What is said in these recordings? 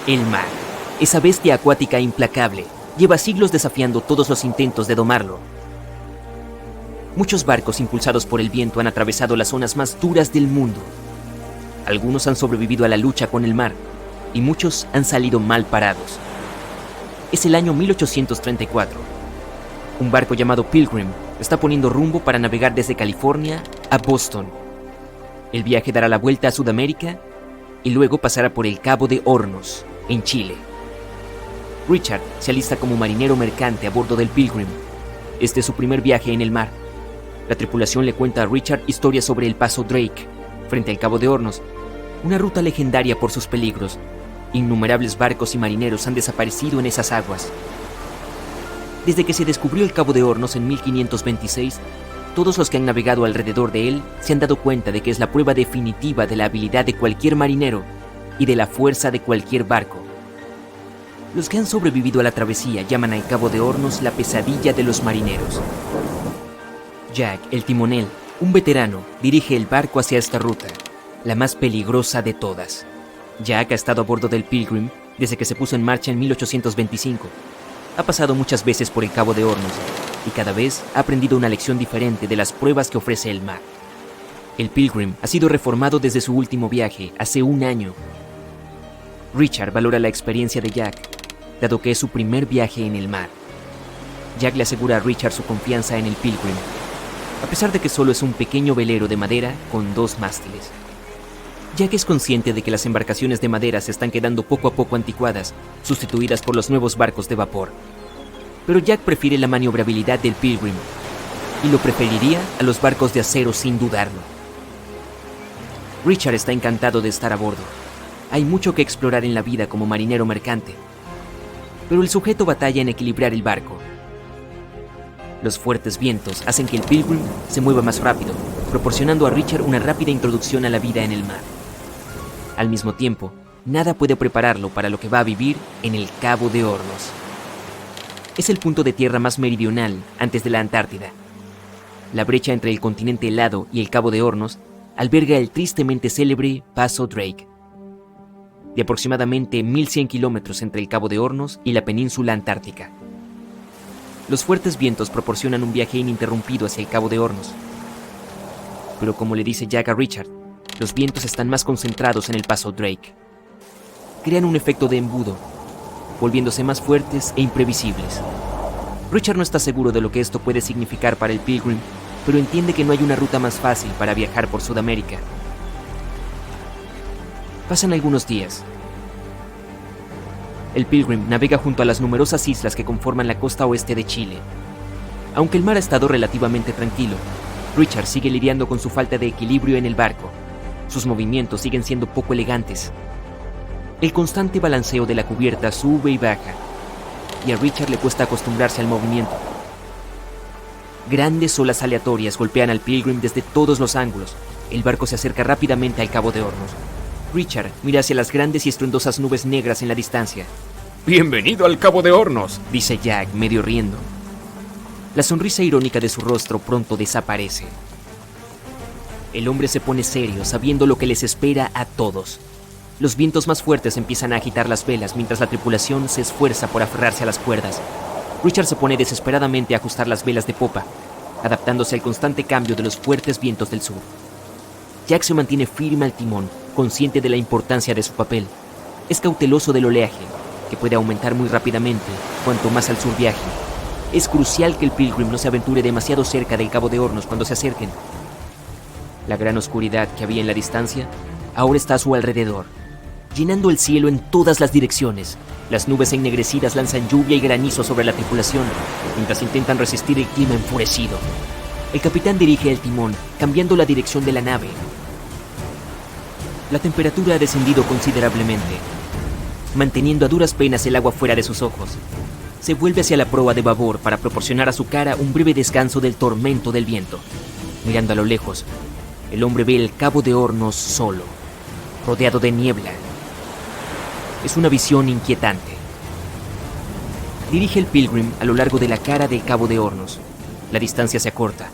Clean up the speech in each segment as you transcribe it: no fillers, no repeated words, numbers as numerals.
El mar, esa bestia acuática implacable, lleva siglos desafiando todos los intentos de domarlo. Muchos barcos impulsados por el viento han atravesado las zonas más duras del mundo. Algunos han sobrevivido a la lucha con el mar y muchos han salido mal parados. Es el año 1834. Un barco llamado Pilgrim está poniendo rumbo para navegar desde California a Boston. El viaje dará la vuelta a Sudamérica y luego pasará por el Cabo de Hornos, en Chile. Richard se alista como marinero mercante a bordo del Pilgrim. Este es su primer viaje en el mar. La tripulación le cuenta a Richard historias sobre el paso Drake, frente al Cabo de Hornos, una ruta legendaria por sus peligros. Innumerables barcos y marineros han desaparecido en esas aguas. Desde que se descubrió el Cabo de Hornos en 1526, todos los que han navegado alrededor de él se han dado cuenta de que es la prueba definitiva de la habilidad de cualquier marinero y de la fuerza de cualquier barco. Los que han sobrevivido a la travesía llaman al Cabo de Hornos la pesadilla de los marineros. Jack, el timonel, un veterano, dirige el barco hacia esta ruta, la más peligrosa de todas. Jack ha estado a bordo del Pilgrim desde que se puso en marcha en 1825. Ha pasado muchas veces por el Cabo de Hornos y cada vez ha aprendido una lección diferente de las pruebas que ofrece el mar. El Pilgrim ha sido reformado desde su último viaje, hace un año. Richard valora la experiencia de Jack, dado que es su primer viaje en el mar. Jack le asegura a Richard su confianza en el Pilgrim, a pesar de que solo es un pequeño velero de madera con 2 mástiles. Jack es consciente de que las embarcaciones de madera se están quedando poco a poco anticuadas, sustituidas por los nuevos barcos de vapor. Pero Jack prefiere la maniobrabilidad del Pilgrim, y lo preferiría a los barcos de acero sin dudarlo. Richard está encantado de estar a bordo. Hay mucho que explorar en la vida como marinero mercante, pero el sujeto batalla en equilibrar el barco. Los fuertes vientos hacen que el Pilgrim se mueva más rápido, proporcionando a Richard una rápida introducción a la vida en el mar. Al mismo tiempo, nada puede prepararlo para lo que va a vivir en el Cabo de Hornos. Es el punto de tierra más meridional antes de la Antártida. La brecha entre el continente helado y el Cabo de Hornos alberga el tristemente célebre Paso Drake, de aproximadamente 1100 kilómetros entre el Cabo de Hornos y la península antártica. Los fuertes vientos proporcionan un viaje ininterrumpido hacia el Cabo de Hornos. Pero como le dice Jack a Richard, los vientos están más concentrados en el Paso Drake. Crean un efecto de embudo, volviéndose más fuertes e imprevisibles. Richard no está seguro de lo que esto puede significar para el Pilgrim, pero entiende que no hay una ruta más fácil para viajar por Sudamérica. Pasan algunos días. El Pilgrim navega junto a las numerosas islas que conforman la costa oeste de Chile. Aunque el mar ha estado relativamente tranquilo, Richard sigue lidiando con su falta de equilibrio en el barco. Sus movimientos siguen siendo poco elegantes. El constante balanceo de la cubierta sube y baja, y a Richard le cuesta acostumbrarse al movimiento. Grandes olas aleatorias golpean al Pilgrim desde todos los ángulos. El barco se acerca rápidamente al Cabo de Hornos. Richard mira hacia las grandes y estruendosas nubes negras en la distancia. «Bienvenido al Cabo de Hornos», dice Jack, medio riendo. La sonrisa irónica de su rostro pronto desaparece. El hombre se pone serio, sabiendo lo que les espera a todos. Los vientos más fuertes empiezan a agitar las velas mientras la tripulación se esfuerza por aferrarse a las cuerdas. Richard se pone desesperadamente a ajustar las velas de popa, adaptándose al constante cambio de los fuertes vientos del sur. Jack se mantiene firme al timón, consciente de la importancia de su papel. Es cauteloso del oleaje, que puede aumentar muy rápidamente cuanto más al sur viaje. Es crucial que el Pilgrim no se aventure demasiado cerca del Cabo de Hornos cuando se acerquen. La gran oscuridad que había en la distancia ahora está a su alrededor, llenando el cielo en todas las direcciones. Las nubes ennegrecidas lanzan lluvia y granizo sobre la tripulación, mientras intentan resistir el clima enfurecido. El capitán dirige el timón, cambiando la dirección de la nave. La temperatura ha descendido considerablemente, manteniendo a duras penas el agua fuera de sus ojos. Se vuelve hacia la proa de babor para proporcionar a su cara un breve descanso del tormento del viento. Mirando a lo lejos, el hombre ve el Cabo de Hornos solo, rodeado de niebla. Es una visión inquietante. Dirige el Pilgrim a lo largo de la cara del Cabo de Hornos. La distancia se acorta.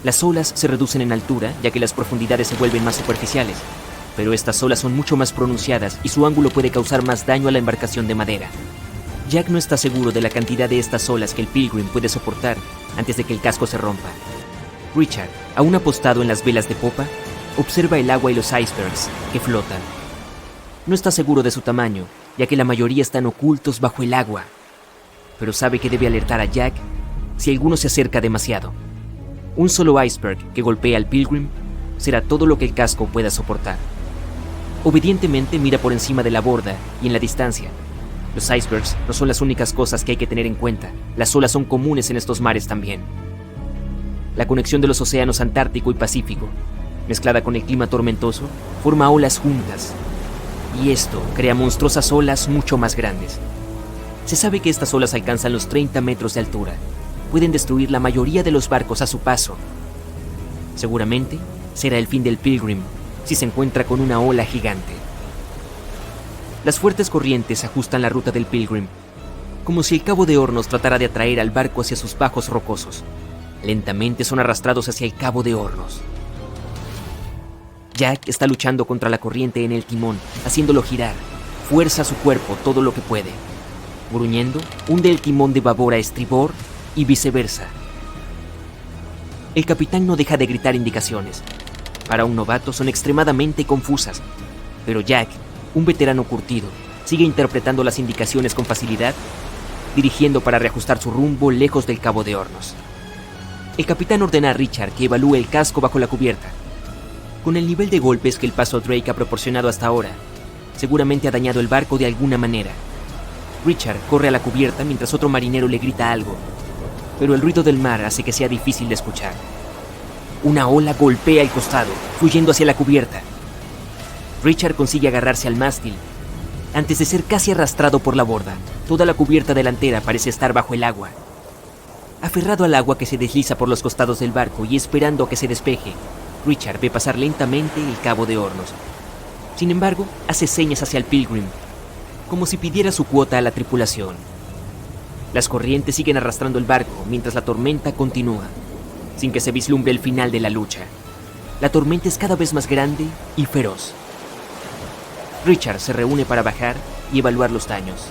Las olas se reducen en altura, ya que las profundidades se vuelven más superficiales. Pero estas olas son mucho más pronunciadas y su ángulo puede causar más daño a la embarcación de madera. Jack no está seguro de la cantidad de estas olas que el Pilgrim puede soportar antes de que el casco se rompa. Richard, aún apostado en las velas de popa, observa el agua y los icebergs que flotan. No está seguro de su tamaño, ya que la mayoría están ocultos bajo el agua, pero sabe que debe alertar a Jack si alguno se acerca demasiado. Un solo iceberg que golpea al Pilgrim será todo lo que el casco pueda soportar. Obedientemente mira por encima de la borda y en la distancia. Los icebergs no son las únicas cosas que hay que tener en cuenta. Las olas son comunes en estos mares también. La conexión de los océanos Antártico y Pacífico, mezclada con el clima tormentoso, forma olas juntas. Y esto crea monstruosas olas mucho más grandes. Se sabe que estas olas alcanzan los 30 metros de altura. Pueden destruir la mayoría de los barcos a su paso. Seguramente será el fin del Pilgrim si se encuentra con una ola gigante. Las fuertes corrientes ajustan la ruta del Pilgrim, como si el Cabo de Hornos tratara de atraer al barco hacia sus bajos rocosos. Lentamente son arrastrados hacia el Cabo de Hornos. Jack está luchando contra la corriente en el timón, haciéndolo girar. Fuerza su cuerpo todo lo que puede. Gruñendo, hunde el timón de babor a estribor y viceversa. El capitán no deja de gritar indicaciones. Para un novato son extremadamente confusas, pero Jack, un veterano curtido, sigue interpretando las indicaciones con facilidad, dirigiendo para reajustar su rumbo lejos del Cabo de Hornos. El capitán ordena a Richard que evalúe el casco bajo la cubierta. Con el nivel de golpes que el paso Drake ha proporcionado hasta ahora, seguramente ha dañado el barco de alguna manera. Richard corre a la cubierta mientras otro marinero le grita algo, pero el ruido del mar hace que sea difícil de escuchar. Una ola golpea el costado, fluyendo hacia la cubierta. Richard consigue agarrarse al mástil, antes de ser casi arrastrado por la borda. Toda la cubierta delantera parece estar bajo el agua. Aferrado al agua que se desliza por los costados del barco y esperando a que se despeje, Richard ve pasar lentamente el Cabo de Hornos. Sin embargo, hace señas hacia el Pilgrim, como si pidiera su cuota a la tripulación. Las corrientes siguen arrastrando el barco mientras la tormenta continúa, sin que se vislumbre el final de la lucha. La tormenta es cada vez más grande y feroz. Richard se reúne para bajar y evaluar los daños.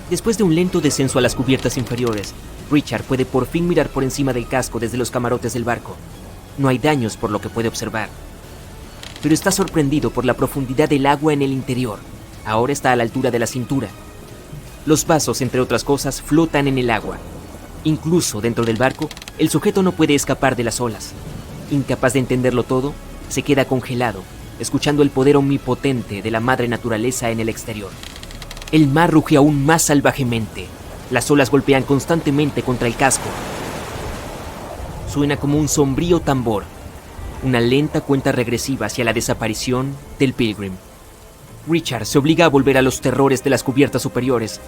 Después de un lento descenso a las cubiertas inferiores, Richard puede por fin mirar por encima del casco desde los camarotes del barco. No hay daños por lo que puede observar, pero está sorprendido por la profundidad del agua en el interior. Ahora está a la altura de la cintura. Los vasos, entre otras cosas, flotan en el agua. Incluso dentro del barco, el sujeto no puede escapar de las olas. Incapaz de entenderlo todo, se queda congelado, escuchando el poder omnipotente de la madre naturaleza en el exterior. El mar ruge aún más salvajemente. Las olas golpean constantemente contra el casco. Suena como un sombrío tambor, una lenta cuenta regresiva hacia la desaparición del Pilgrim. Richard se obliga a volver a los terrores de las cubiertas superiores,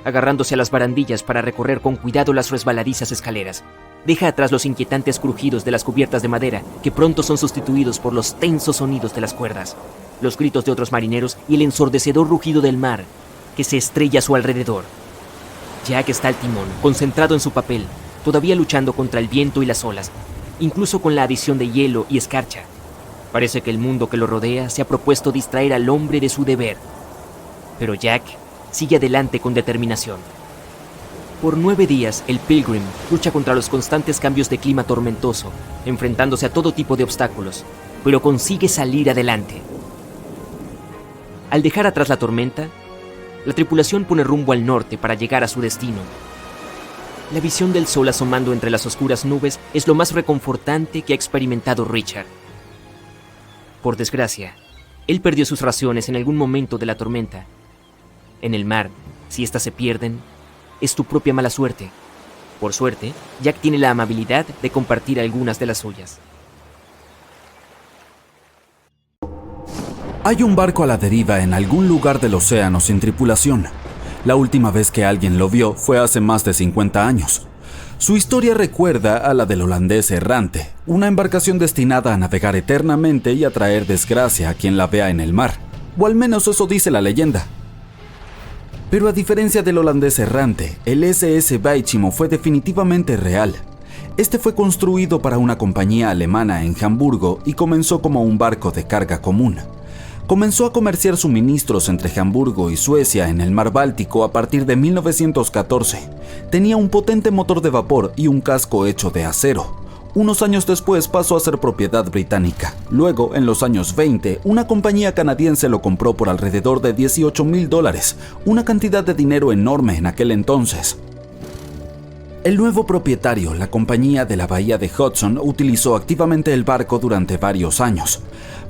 agarrándose a las barandillas para recorrer con cuidado las resbaladizas escaleras. Deja atrás los inquietantes crujidos de las cubiertas de madera, que pronto son sustituidos por los tensos sonidos de las cuerdas, los gritos de otros marineros y el ensordecedor rugido del mar, que se estrella a su alrededor. Jack está al timón, concentrado en su papel, todavía luchando contra el viento y las olas, incluso con la adición de hielo y escarcha. Parece que el mundo que lo rodea se ha propuesto distraer al hombre de su deber. Pero Jack sigue adelante con determinación. Por 9 días, el Pilgrim lucha contra los constantes cambios de clima tormentoso, enfrentándose a todo tipo de obstáculos, pero consigue salir adelante. Al dejar atrás la tormenta, la tripulación pone rumbo al norte para llegar a su destino. La visión del sol asomando entre las oscuras nubes es lo más reconfortante que ha experimentado Richard. Por desgracia, él perdió sus raciones en algún momento de la tormenta. En el mar, si éstas se pierden, es tu propia mala suerte. Por suerte, Jack tiene la amabilidad de compartir algunas de las suyas. Hay un barco a la deriva en algún lugar del océano sin tripulación. La última vez que alguien lo vio fue hace más de 50 años. Su historia recuerda a la del holandés errante, una embarcación destinada a navegar eternamente y a traer desgracia a quien la vea en el mar, o al menos eso dice la leyenda. Pero a diferencia del holandés errante, el SS Bijlsimo fue definitivamente real. Este fue construido para una compañía alemana en Hamburgo y comenzó como un barco de carga común. Comenzó a comerciar suministros entre Hamburgo y Suecia en el mar Báltico a partir de 1914. Tenía un potente motor de vapor y un casco hecho de acero. Unos años después pasó a ser propiedad británica. Luego, en los años 20, una compañía canadiense lo compró por alrededor de $18,000, una cantidad de dinero enorme en aquel entonces. El nuevo propietario, la compañía de la bahía de Hudson, utilizó activamente el barco durante varios años.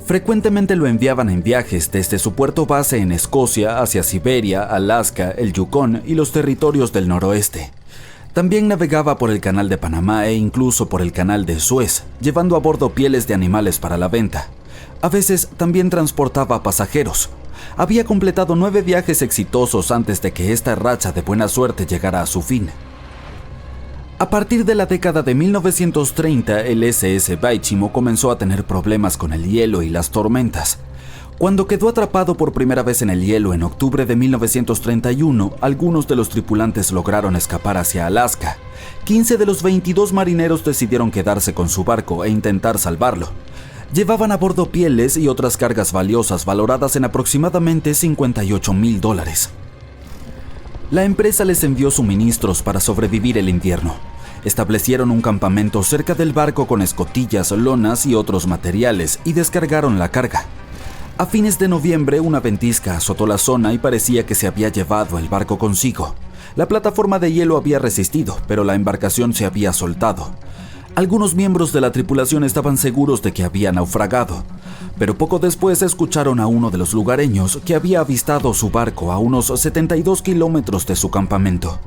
Frecuentemente lo enviaban en viajes desde su puerto base en Escocia hacia Siberia, Alaska, el Yukón y los territorios del noroeste. También navegaba por el Canal de Panamá e incluso por el Canal de Suez, llevando a bordo pieles de animales para la venta. A veces también transportaba pasajeros. Había completado 9 viajes exitosos antes de que esta racha de buena suerte llegara a su fin. A partir de la década de 1930, el SS Baichimo comenzó a tener problemas con el hielo y las tormentas. Cuando quedó atrapado por primera vez en el hielo en octubre de 1931, algunos de los tripulantes lograron escapar hacia Alaska. 15 de los 22 marineros decidieron quedarse con su barco e intentar salvarlo. Llevaban a bordo pieles y otras cargas valiosas valoradas en aproximadamente $58,000. La empresa les envió suministros para sobrevivir el invierno. Establecieron un campamento cerca del barco con escotillas, lonas y otros materiales y descargaron la carga. A fines de noviembre, una ventisca azotó la zona y parecía que se había llevado el barco consigo. La plataforma de hielo había resistido, pero la embarcación se había soltado. Algunos miembros de la tripulación estaban seguros de que había naufragado, pero poco después escucharon a uno de los lugareños que había avistado su barco a unos 72 kilómetros de su campamento.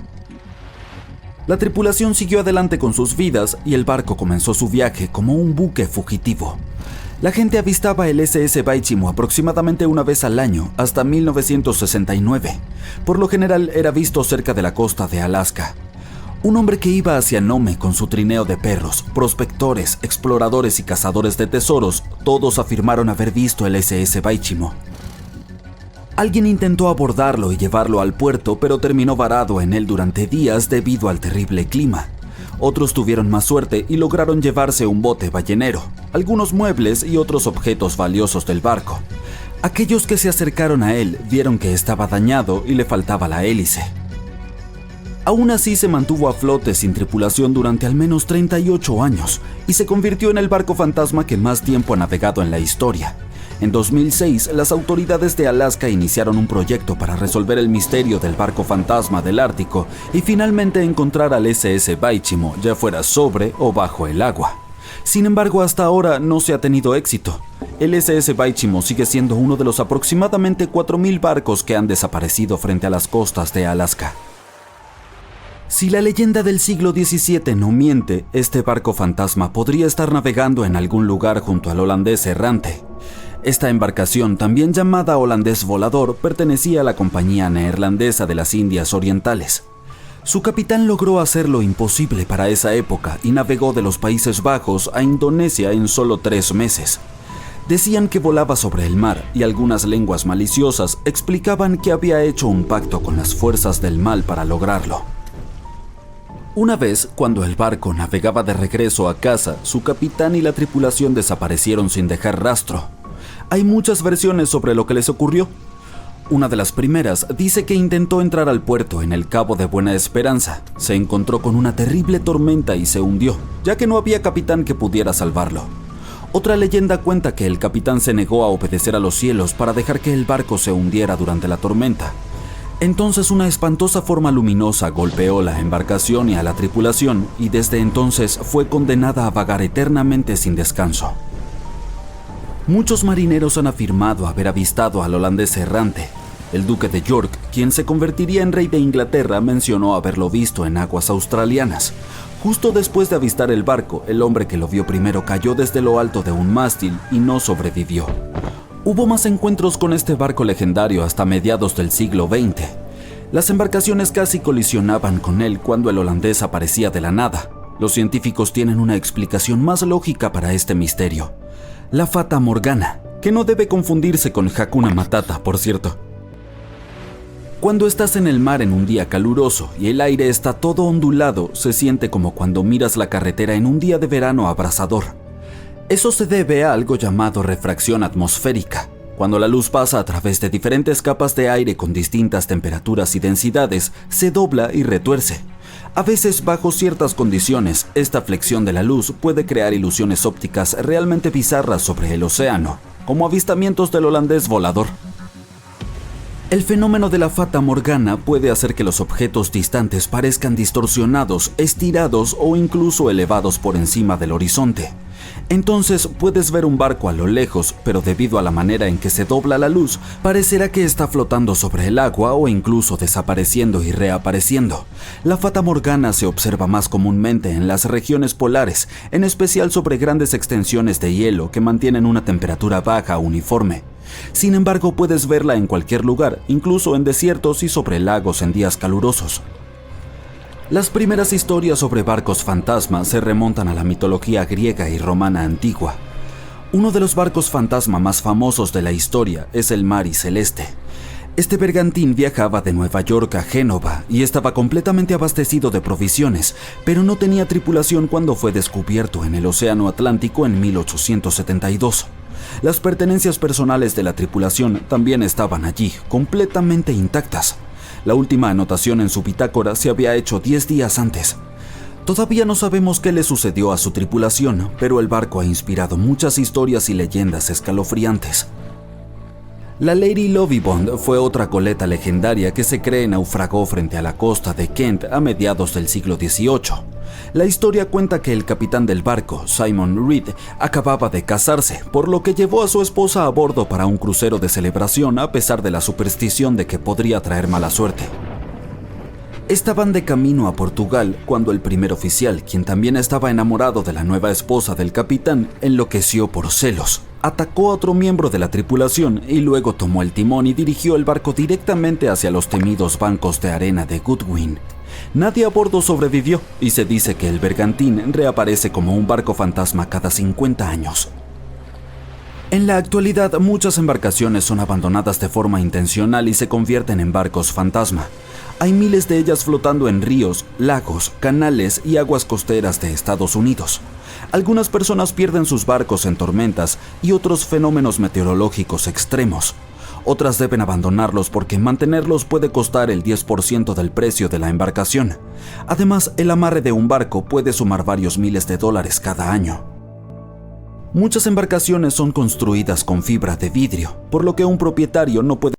La tripulación siguió adelante con sus vidas y el barco comenzó su viaje como un buque fugitivo. La gente avistaba el SS Baichimo aproximadamente una vez al año hasta 1969. Por lo general era visto cerca de la costa de Alaska. Un hombre que iba hacia Nome con su trineo de perros, prospectores, exploradores y cazadores de tesoros, todos afirmaron haber visto el SS Baichimo. Alguien intentó abordarlo y llevarlo al puerto, pero terminó varado en él durante días debido al terrible clima. Otros tuvieron más suerte y lograron llevarse un bote ballenero, algunos muebles y otros objetos valiosos del barco. Aquellos que se acercaron a él vieron que estaba dañado y le faltaba la hélice. Aún así se mantuvo a flote sin tripulación durante al menos 38 años y se convirtió en el barco fantasma que más tiempo ha navegado en la historia. En 2006, las autoridades de Alaska iniciaron un proyecto para resolver el misterio del barco fantasma del Ártico y finalmente encontrar al SS Baichimo, ya fuera sobre o bajo el agua. Sin embargo, hasta ahora no se ha tenido éxito. El SS Baichimo sigue siendo uno de los aproximadamente 4,000 barcos que han desaparecido frente a las costas de Alaska. Si la leyenda del siglo XVII no miente, este barco fantasma podría estar navegando en algún lugar junto al holandés errante. Esta embarcación, también llamada holandés volador, pertenecía a la Compañía Neerlandesa de las Indias Orientales. Su capitán logró hacer lo imposible para esa época y navegó de los Países Bajos a Indonesia en solo 3 meses. Decían que volaba sobre el mar y algunas lenguas maliciosas explicaban que había hecho un pacto con las fuerzas del mal para lograrlo. Una vez, cuando el barco navegaba de regreso a casa, su capitán y la tripulación desaparecieron sin dejar rastro. Hay muchas versiones sobre lo que les ocurrió. Una de las primeras dice que intentó entrar al puerto en el Cabo de Buena Esperanza. Se encontró con una terrible tormenta y se hundió, ya que no había capitán que pudiera salvarlo. Otra leyenda cuenta que el capitán se negó a obedecer a los cielos para dejar que el barco se hundiera durante la tormenta. Entonces una espantosa forma luminosa golpeó la embarcación y a la tripulación, y desde entonces fue condenada a vagar eternamente sin descanso. Muchos marineros han afirmado haber avistado al holandés errante. El duque de York, quien se convertiría en rey de Inglaterra, mencionó haberlo visto en aguas australianas. Justo después de avistar el barco, el hombre que lo vio primero cayó desde lo alto de un mástil y no sobrevivió. Hubo más encuentros con este barco legendario hasta mediados del siglo XX. Las embarcaciones casi colisionaban con él cuando el holandés aparecía de la nada. Los científicos tienen una explicación más lógica para este misterio: la Fata Morgana, que no debe confundirse con Hakuna Matata, por cierto. Cuando estás en el mar en un día caluroso y el aire está todo ondulado, se siente como cuando miras la carretera en un día de verano abrasador. Eso se debe a algo llamado refracción atmosférica. Cuando la luz pasa a través de diferentes capas de aire con distintas temperaturas y densidades, se dobla y retuerce. A veces, bajo ciertas condiciones, esta flexión de la luz puede crear ilusiones ópticas realmente bizarras sobre el océano, como avistamientos del holandés volador. El fenómeno de la Fata Morgana puede hacer que los objetos distantes parezcan distorsionados, estirados o incluso elevados por encima del horizonte. Entonces puedes ver un barco a lo lejos, pero debido a la manera en que se dobla la luz, parecerá que está flotando sobre el agua o incluso desapareciendo y reapareciendo. La Fata Morgana se observa más comúnmente en las regiones polares, en especial sobre grandes extensiones de hielo que mantienen una temperatura baja uniforme. Sin embargo, puedes verla en cualquier lugar, incluso en desiertos y sobre lagos en días calurosos. Las primeras historias sobre barcos fantasma se remontan a la mitología griega y romana antigua. Uno de los barcos fantasma más famosos de la historia es el Mari Celeste. Este bergantín viajaba de Nueva York a Génova y estaba completamente abastecido de provisiones, pero no tenía tripulación cuando fue descubierto en el Océano Atlántico en 1872. Las pertenencias personales de la tripulación también estaban allí, completamente intactas. La última anotación en su bitácora se había hecho 10 días antes. Todavía no sabemos qué le sucedió a su tripulación, pero el barco ha inspirado muchas historias y leyendas escalofriantes. La Lady Lovibond fue otra goleta legendaria que se cree naufragó frente a la costa de Kent a mediados del siglo XVIII. La historia cuenta que el capitán del barco, Simon Reed, acababa de casarse, por lo que llevó a su esposa a bordo para un crucero de celebración a pesar de la superstición de que podría traer mala suerte. Estaban de camino a Portugal cuando el primer oficial, quien también estaba enamorado de la nueva esposa del capitán, enloqueció por celos. Atacó a otro miembro de la tripulación y luego tomó el timón y dirigió el barco directamente hacia los temidos bancos de arena de Goodwin. Nadie a bordo sobrevivió y se dice que el bergantín reaparece como un barco fantasma cada 50 años. En la actualidad, muchas embarcaciones son abandonadas de forma intencional y se convierten en barcos fantasma. Hay miles de ellas flotando en ríos, lagos, canales y aguas costeras de Estados Unidos. Algunas personas pierden sus barcos en tormentas y otros fenómenos meteorológicos extremos. Otras deben abandonarlos porque mantenerlos puede costar el 10% del precio de la embarcación. Además, el amarre de un barco puede sumar varios miles de dólares cada año. Muchas embarcaciones son construidas con fibra de vidrio, por lo que un propietario no puede...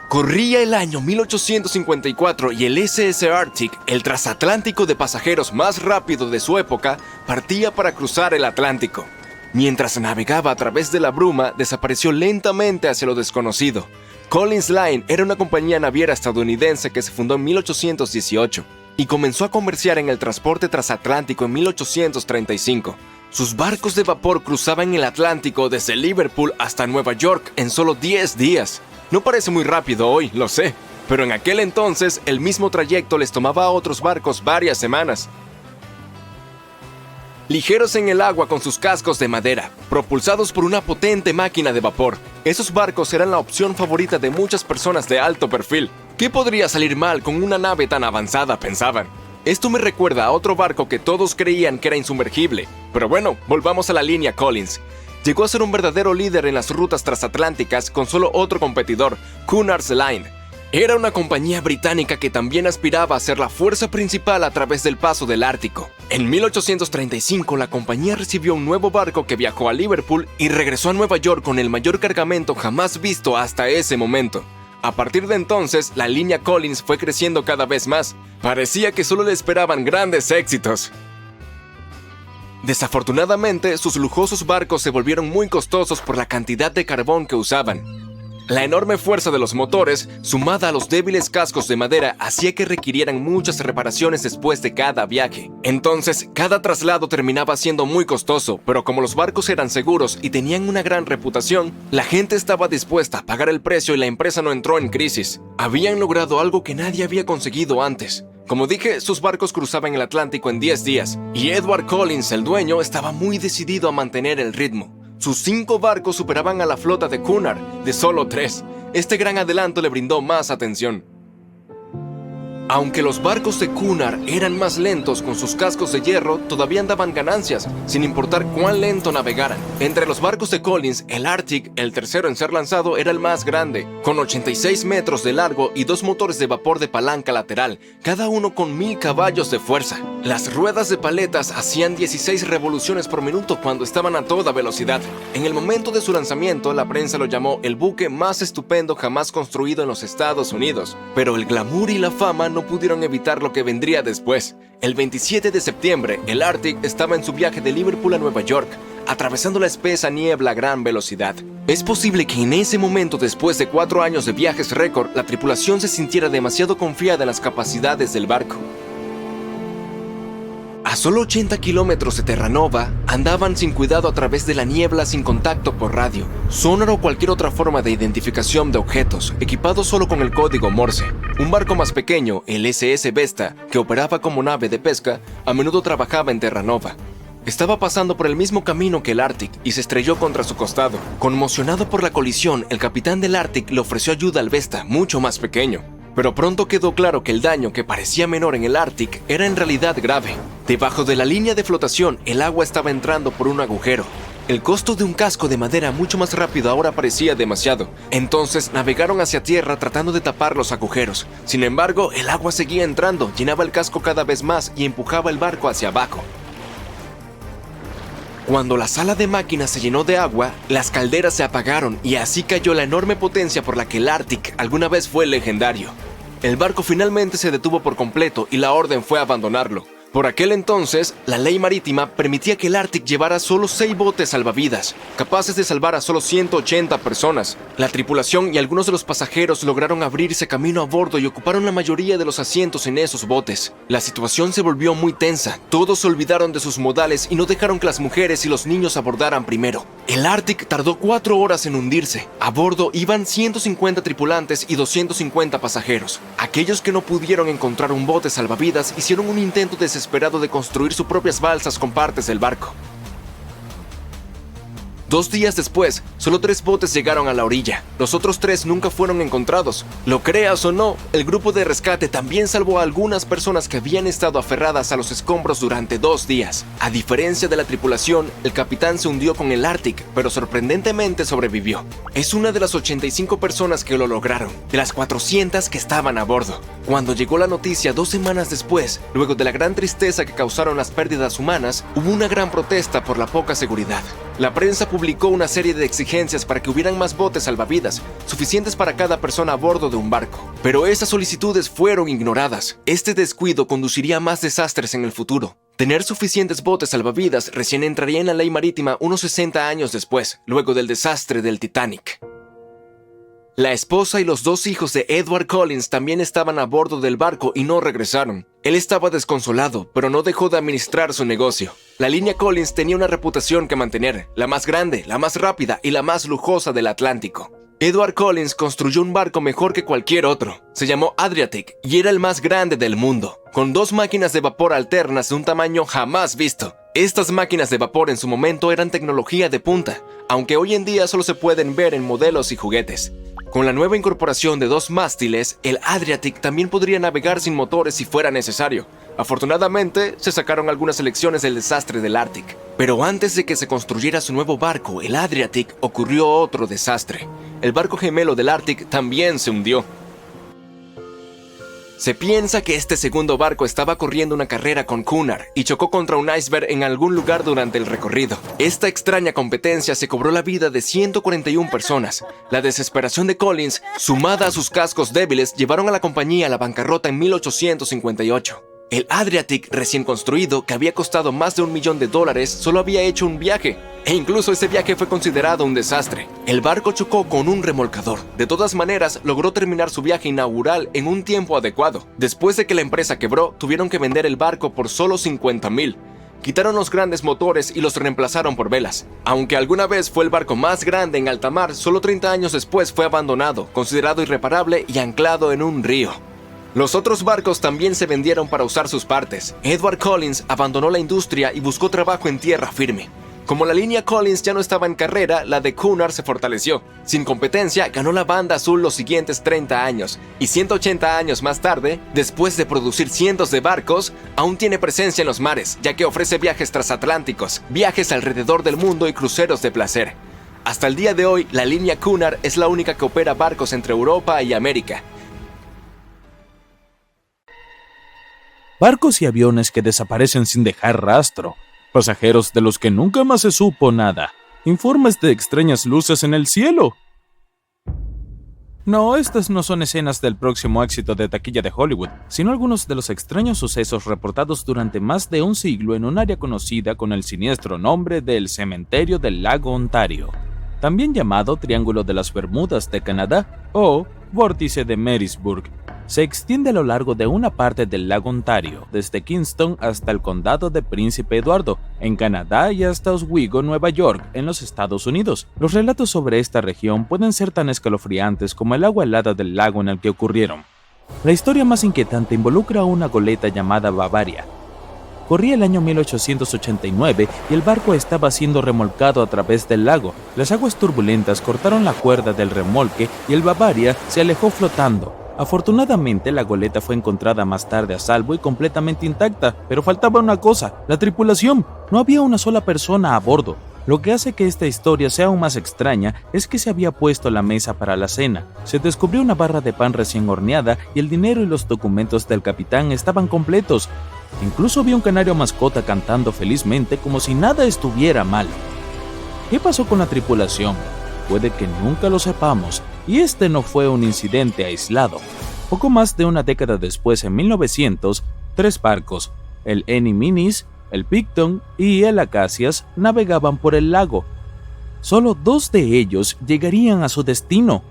Corría el año 1854 y el SS Arctic, el transatlántico de pasajeros más rápido de su época, partía para cruzar el Atlántico. Mientras navegaba a través de la bruma, desapareció lentamente hacia lo desconocido. Collins Line era una compañía naviera estadounidense que se fundó en 1818 y comenzó a comerciar en el transporte transatlántico en 1835. Sus barcos de vapor cruzaban el Atlántico desde Liverpool hasta Nueva York en solo 10 días. No parece muy rápido hoy, lo sé, pero en aquel entonces el mismo trayecto les tomaba a otros barcos varias semanas. Ligeros en el agua con sus cascos de madera, propulsados por una potente máquina de vapor, esos barcos eran la opción favorita de muchas personas de alto perfil. ¿Qué podría salir mal con una nave tan avanzada?, pensaban. Esto me recuerda a otro barco que todos creían que era insumergible. Pero bueno, volvamos a la línea Collins. Llegó a ser un verdadero líder en las rutas transatlánticas con solo otro competidor, Cunard's Line. Era una compañía británica que también aspiraba a ser la fuerza principal a través del paso del Ártico. En 1835, la compañía recibió un nuevo barco que viajó a Liverpool y regresó a Nueva York con el mayor cargamento jamás visto hasta ese momento. A partir de entonces, la línea Collins fue creciendo cada vez más. Parecía que solo le esperaban grandes éxitos. Desafortunadamente, sus lujosos barcos se volvieron muy costosos por la cantidad de carbón que usaban. La enorme fuerza de los motores, sumada a los débiles cascos de madera, hacía que requirieran muchas reparaciones después de cada viaje. Entonces, cada traslado terminaba siendo muy costoso, pero como los barcos eran seguros y tenían una gran reputación, la gente estaba dispuesta a pagar el precio y la empresa no entró en crisis. Habían logrado algo que nadie había conseguido antes. Como dije, sus barcos cruzaban el Atlántico en 10 días, y Edward Collins, el dueño, estaba muy decidido a mantener el ritmo. Sus 5 barcos superaban a la flota de Cunard de solo 3. Este gran adelanto le brindó más atención. Aunque los barcos de Cunard eran más lentos con sus cascos de hierro, todavía daban ganancias, sin importar cuán lento navegaran. Entre los barcos de Collins, el Arctic, el tercero en ser lanzado, era el más grande, con 86 metros de largo y 2 motores de vapor de palanca lateral, cada uno con 1000 caballos de fuerza. Las ruedas de paletas hacían 16 revoluciones por minuto cuando estaban a toda velocidad. En el momento de su lanzamiento, la prensa lo llamó el buque más estupendo jamás construido en los Estados Unidos. Pero el glamour y la fama no pudieron evitar lo que vendría después. El 27 de septiembre, el Arctic estaba en su viaje de Liverpool a Nueva York, atravesando la espesa niebla a gran velocidad. Es posible que en ese momento, después de 4 años de viajes récord, la tripulación se sintiera demasiado confiada en las capacidades del barco. A solo 80 kilómetros de Terranova, andaban sin cuidado a través de la niebla sin contacto por radio, sonar o cualquier otra forma de identificación de objetos, equipados solo con el código Morse. Un barco más pequeño, el SS Vesta, que operaba como nave de pesca, a menudo trabajaba en Terranova. Estaba pasando por el mismo camino que el Arctic y se estrelló contra su costado. Conmocionado por la colisión, el capitán del Arctic le ofreció ayuda al Vesta, mucho más pequeño. Pero pronto quedó claro que el daño que parecía menor en el Arctic era en realidad grave. Debajo de la línea de flotación, el agua estaba entrando por un agujero. El costo de un casco de madera mucho más rápido ahora parecía demasiado. Entonces navegaron hacia tierra tratando de tapar los agujeros. Sin embargo, el agua seguía entrando, llenaba el casco cada vez más y empujaba el barco hacia abajo. Cuando la sala de máquinas se llenó de agua, las calderas se apagaron y así cayó la enorme potencia por la que el Arctic alguna vez fue legendario. El barco finalmente se detuvo por completo y la orden fue abandonarlo. Por aquel entonces, la ley marítima permitía que el Arctic llevara solo 6 botes salvavidas, capaces de salvar a solo 180 personas. La tripulación y algunos de los pasajeros lograron abrirse camino a bordo y ocuparon la mayoría de los asientos en esos botes. La situación se volvió muy tensa, todos se olvidaron de sus modales y no dejaron que las mujeres y los niños abordaran primero. El Arctic tardó 4 horas en hundirse. A bordo iban 150 tripulantes y 250 pasajeros. Aquellos que no pudieron encontrar un bote salvavidas hicieron un intento desesperado de construir sus propias balsas con partes del barco. 2 días después, solo 3 botes llegaron a la orilla. Los otros 3 nunca fueron encontrados. Lo creas o no, el grupo de rescate también salvó a algunas personas que habían estado aferradas a los escombros durante 2 días. A diferencia de la tripulación, el capitán se hundió con el Arctic, pero sorprendentemente sobrevivió. Es una de las 85 personas que lo lograron, de las 400 que estaban a bordo. Cuando llegó la noticia 2 semanas después, luego de la gran tristeza que causaron las pérdidas humanas, hubo una gran protesta por la poca seguridad. La prensa publicó una serie de exigencias para que hubieran más botes salvavidas, suficientes para cada persona a bordo de un barco. Pero esas solicitudes fueron ignoradas. Este descuido conduciría a más desastres en el futuro. Tener suficientes botes salvavidas recién entraría en la ley marítima unos 60 años después, luego del desastre del Titanic. La esposa y los 2 hijos de Edward Collins también estaban a bordo del barco y no regresaron. Él estaba desconsolado, pero no dejó de administrar su negocio. La línea Collins tenía una reputación que mantener, la más grande, la más rápida y la más lujosa del Atlántico. Edward Collins construyó un barco mejor que cualquier otro. Se llamó Adriatic y era el más grande del mundo, con 2 máquinas de vapor alternas de un tamaño jamás visto. Estas máquinas de vapor en su momento eran tecnología de punta, aunque hoy en día solo se pueden ver en modelos y juguetes. Con la nueva incorporación de 2 mástiles, el Adriatic también podría navegar sin motores si fuera necesario. Afortunadamente, se sacaron algunas lecciones del desastre del Arctic. Pero antes de que se construyera su nuevo barco, el Adriatic, ocurrió otro desastre. El barco gemelo del Arctic también se hundió. Se piensa que este segundo barco estaba corriendo una carrera con Cunard y chocó contra un iceberg en algún lugar durante el recorrido. Esta extraña competencia se cobró la vida de 141 personas. La desesperación de Collins, sumada a sus cascos débiles, llevaron a la compañía a la bancarrota en 1858. El Adriatic recién construido, que había costado más de $1 millón, solo había hecho un viaje. E incluso ese viaje fue considerado un desastre. El barco chocó con un remolcador. De todas maneras, logró terminar su viaje inaugural en un tiempo adecuado. Después de que la empresa quebró, tuvieron que vender el barco por solo $50,000. Quitaron los grandes motores y los reemplazaron por velas. Aunque alguna vez fue el barco más grande en alta mar, solo 30 años después fue abandonado, considerado irreparable y anclado en un río. Los otros barcos también se vendieron para usar sus partes. Edward Collins abandonó la industria y buscó trabajo en tierra firme. Como la línea Collins ya no estaba en carrera, la de Cunard se fortaleció. Sin competencia, ganó la banda azul los siguientes 30 años, y 180 años más tarde, después de producir cientos de barcos, aún tiene presencia en los mares, ya que ofrece viajes transatlánticos, viajes alrededor del mundo y cruceros de placer. Hasta el día de hoy, la línea Cunard es la única que opera barcos entre Europa y América. Barcos y aviones que desaparecen sin dejar rastro. Pasajeros de los que nunca más se supo nada. Informes de extrañas luces en el cielo. No, estas no son escenas del próximo éxito de taquilla de Hollywood, sino algunos de los extraños sucesos reportados durante más de un siglo en un área conocida con el siniestro nombre del Cementerio del Lago Ontario, también llamado Triángulo de las Bermudas de Canadá o Vórtice de Marysburg. Se extiende a lo largo de una parte del lago Ontario, desde Kingston hasta el condado de Príncipe Eduardo, en Canadá, y hasta Oswego, Nueva York, en los Estados Unidos. Los relatos sobre esta región pueden ser tan escalofriantes como el agua helada del lago en el que ocurrieron. La historia más inquietante involucra a una goleta llamada Bavaria. Corría el año 1889 y el barco estaba siendo remolcado a través del lago. Las aguas turbulentas cortaron la cuerda del remolque y el Bavaria se alejó flotando. Afortunadamente, la goleta fue encontrada más tarde a salvo y completamente intacta, pero faltaba una cosa: la tripulación. No había una sola persona a bordo. Lo que hace que esta historia sea aún más extraña es que se había puesto la mesa para la cena. Se descubrió una barra de pan recién horneada y el dinero y los documentos del capitán estaban completos. Incluso vi un canario mascota cantando felizmente como si nada estuviera mal. ¿Qué pasó con la tripulación? Puede que nunca lo sepamos, y este no fue un incidente aislado. Poco más de una década después, en 1900, 3 barcos, el Annie Minis, el Picton y el Acacias, navegaban por el lago. Solo 2 de ellos llegarían a su destino.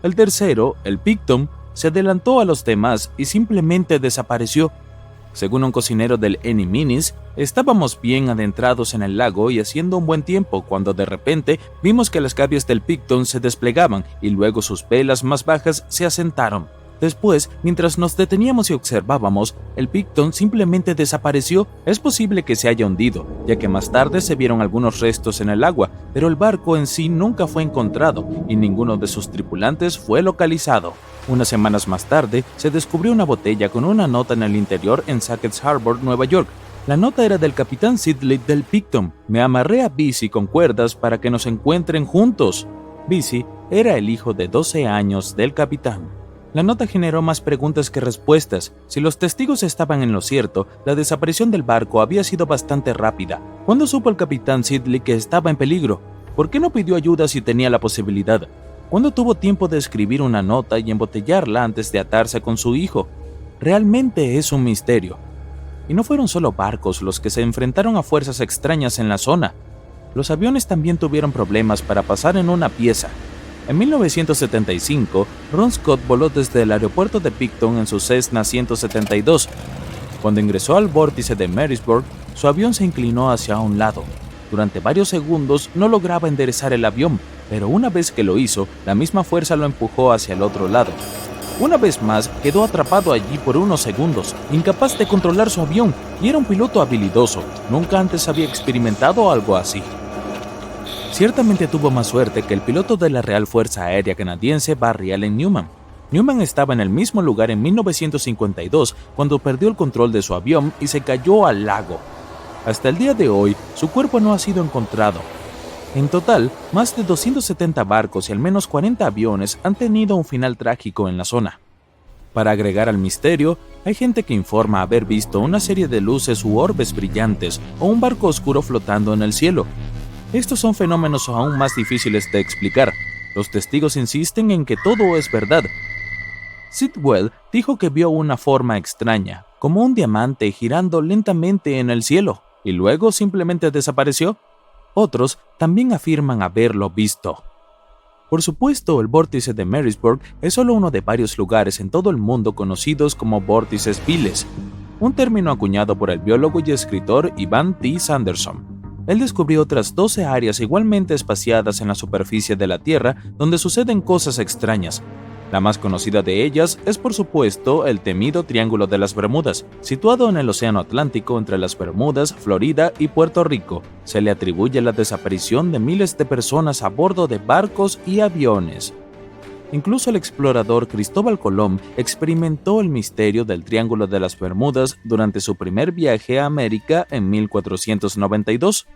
El tercero, el Picton, se adelantó a los demás y simplemente desapareció. Según un cocinero del Annie Minis, estábamos bien adentrados en el lago y haciendo un buen tiempo cuando de repente vimos que las gavias del Picton se desplegaban y luego sus velas más bajas se asentaron. Después, mientras nos deteníamos y observábamos, el Picton simplemente desapareció. Es posible que se haya hundido, ya que más tarde se vieron algunos restos en el agua, pero el barco en sí nunca fue encontrado y ninguno de sus tripulantes fue localizado. Unas semanas más tarde, se descubrió una botella con una nota en el interior en Sackett's Harbor, Nueva York. La nota era del capitán Sidley del Picton. Me amarré a Busy con cuerdas para que nos encuentren juntos. Busy era el hijo de 12 años del capitán. La nota generó más preguntas que respuestas. Si los testigos estaban en lo cierto, la desaparición del barco había sido bastante rápida. ¿Cuándo supo el capitán Sidley que estaba en peligro? ¿Por qué no pidió ayuda si tenía la posibilidad? ¿Cuándo tuvo tiempo de escribir una nota y embotellarla antes de atarse con su hijo? Realmente es un misterio. Y no fueron solo barcos los que se enfrentaron a fuerzas extrañas en la zona. Los aviones también tuvieron problemas para pasar en una pieza. En 1975, Ron Scott voló desde el aeropuerto de Picton en su Cessna 172. Cuando ingresó al vórtice de Marysburg, su avión se inclinó hacia un lado. Durante varios segundos no lograba enderezar el avión, pero una vez que lo hizo, la misma fuerza lo empujó hacia el otro lado. Una vez más, quedó atrapado allí por unos segundos, incapaz de controlar su avión, y era un piloto habilidoso. Nunca antes había experimentado algo así. Ciertamente tuvo más suerte que el piloto de la Real Fuerza Aérea Canadiense Barry Allen Newman. Newman estaba en el mismo lugar en 1952 cuando perdió el control de su avión y se cayó al lago. Hasta el día de hoy, su cuerpo no ha sido encontrado. En total, más de 270 barcos y al menos 40 aviones han tenido un final trágico en la zona. Para agregar al misterio, hay gente que informa haber visto una serie de luces u orbes brillantes o un barco oscuro flotando en el cielo. Estos son fenómenos aún más difíciles de explicar. Los testigos insisten en que todo es verdad. Sidwell dijo que vio una forma extraña, como un diamante girando lentamente en el cielo, y luego simplemente desapareció. Otros también afirman haberlo visto. Por supuesto, el vórtice de Marysburg es solo uno de varios lugares en todo el mundo conocidos como vórtices viles, un término acuñado por el biólogo y escritor Ivan T. Sanderson. Él descubrió otras 12 áreas igualmente espaciadas en la superficie de la Tierra donde suceden cosas extrañas. La más conocida de ellas es, por supuesto, el temido Triángulo de las Bermudas, situado en el Océano Atlántico entre las Bermudas, Florida y Puerto Rico. Se le atribuye la desaparición de miles de personas a bordo de barcos y aviones. Incluso el explorador Cristóbal Colón experimentó el misterio del Triángulo de las Bermudas durante su primer viaje a América en 1492.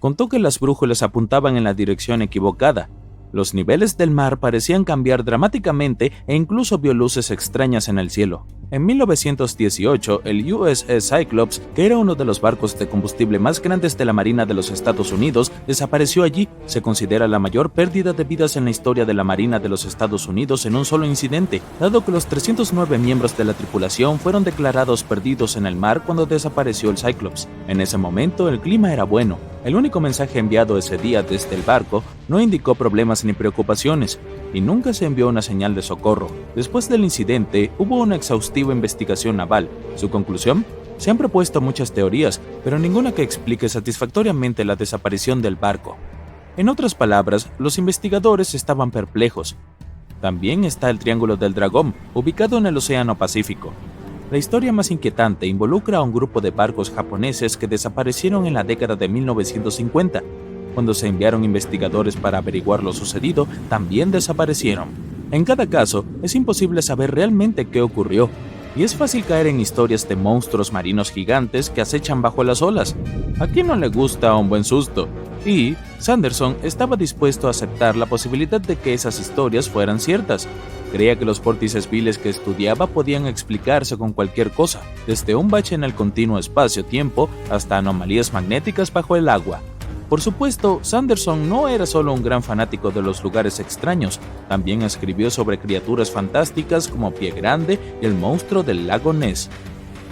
Contó que las brújulas apuntaban en la dirección equivocada. Los niveles del mar parecían cambiar dramáticamente e incluso vio luces extrañas en el cielo. En 1918, el USS Cyclops, que era uno de los barcos de combustible más grandes de la Marina de los Estados Unidos, desapareció allí. Se considera la mayor pérdida de vidas en la historia de la Marina de los Estados Unidos en un solo incidente, dado que los 309 miembros de la tripulación fueron declarados perdidos en el mar cuando desapareció el Cyclops. En ese momento, el clima era bueno. El único mensaje enviado ese día desde el barco no indicó problemas ni preocupaciones, y nunca se envió una señal de socorro. Después del incidente, hubo una exhaustiva investigación naval. Su conclusión: se han propuesto muchas teorías, pero ninguna que explique satisfactoriamente la desaparición del barco. En otras palabras, los investigadores estaban perplejos. También está el Triángulo del Dragón, ubicado en el Océano Pacífico. La historia más inquietante involucra a un grupo de barcos japoneses que desaparecieron en la década de 1950. Cuando se enviaron investigadores para averiguar lo sucedido, también desaparecieron. En cada caso, es imposible saber realmente qué ocurrió, y es fácil caer en historias de monstruos marinos gigantes que acechan bajo las olas. ¿A quién no le gusta un buen susto? Y Sanderson estaba dispuesto a aceptar la posibilidad de que esas historias fueran ciertas. Creía que los vórtices viles que estudiaba podían explicarse con cualquier cosa, desde un bache en el continuo espacio-tiempo hasta anomalías magnéticas bajo el agua. Por supuesto, Sanderson no era solo un gran fanático de los lugares extraños, también escribió sobre criaturas fantásticas como Pie Grande y el monstruo del lago Ness.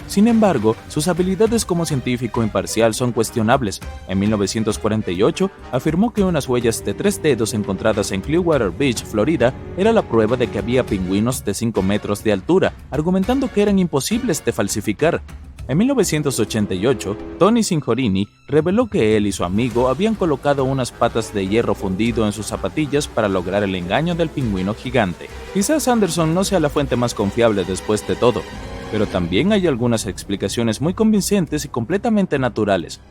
Sin embargo, sus habilidades como científico imparcial son cuestionables. En 1948, afirmó que unas huellas de 3 dedos encontradas en Clearwater Beach, Florida, era la prueba de que había pingüinos de 5 metros de altura, argumentando que eran imposibles de falsificar. En 1988, Tony Sinjorini reveló que él y su amigo habían colocado unas patas de hierro fundido en sus zapatillas para lograr el engaño del pingüino gigante. Quizás Anderson no sea la fuente más confiable después de todo, pero también hay algunas explicaciones muy convincentes y completamente naturales.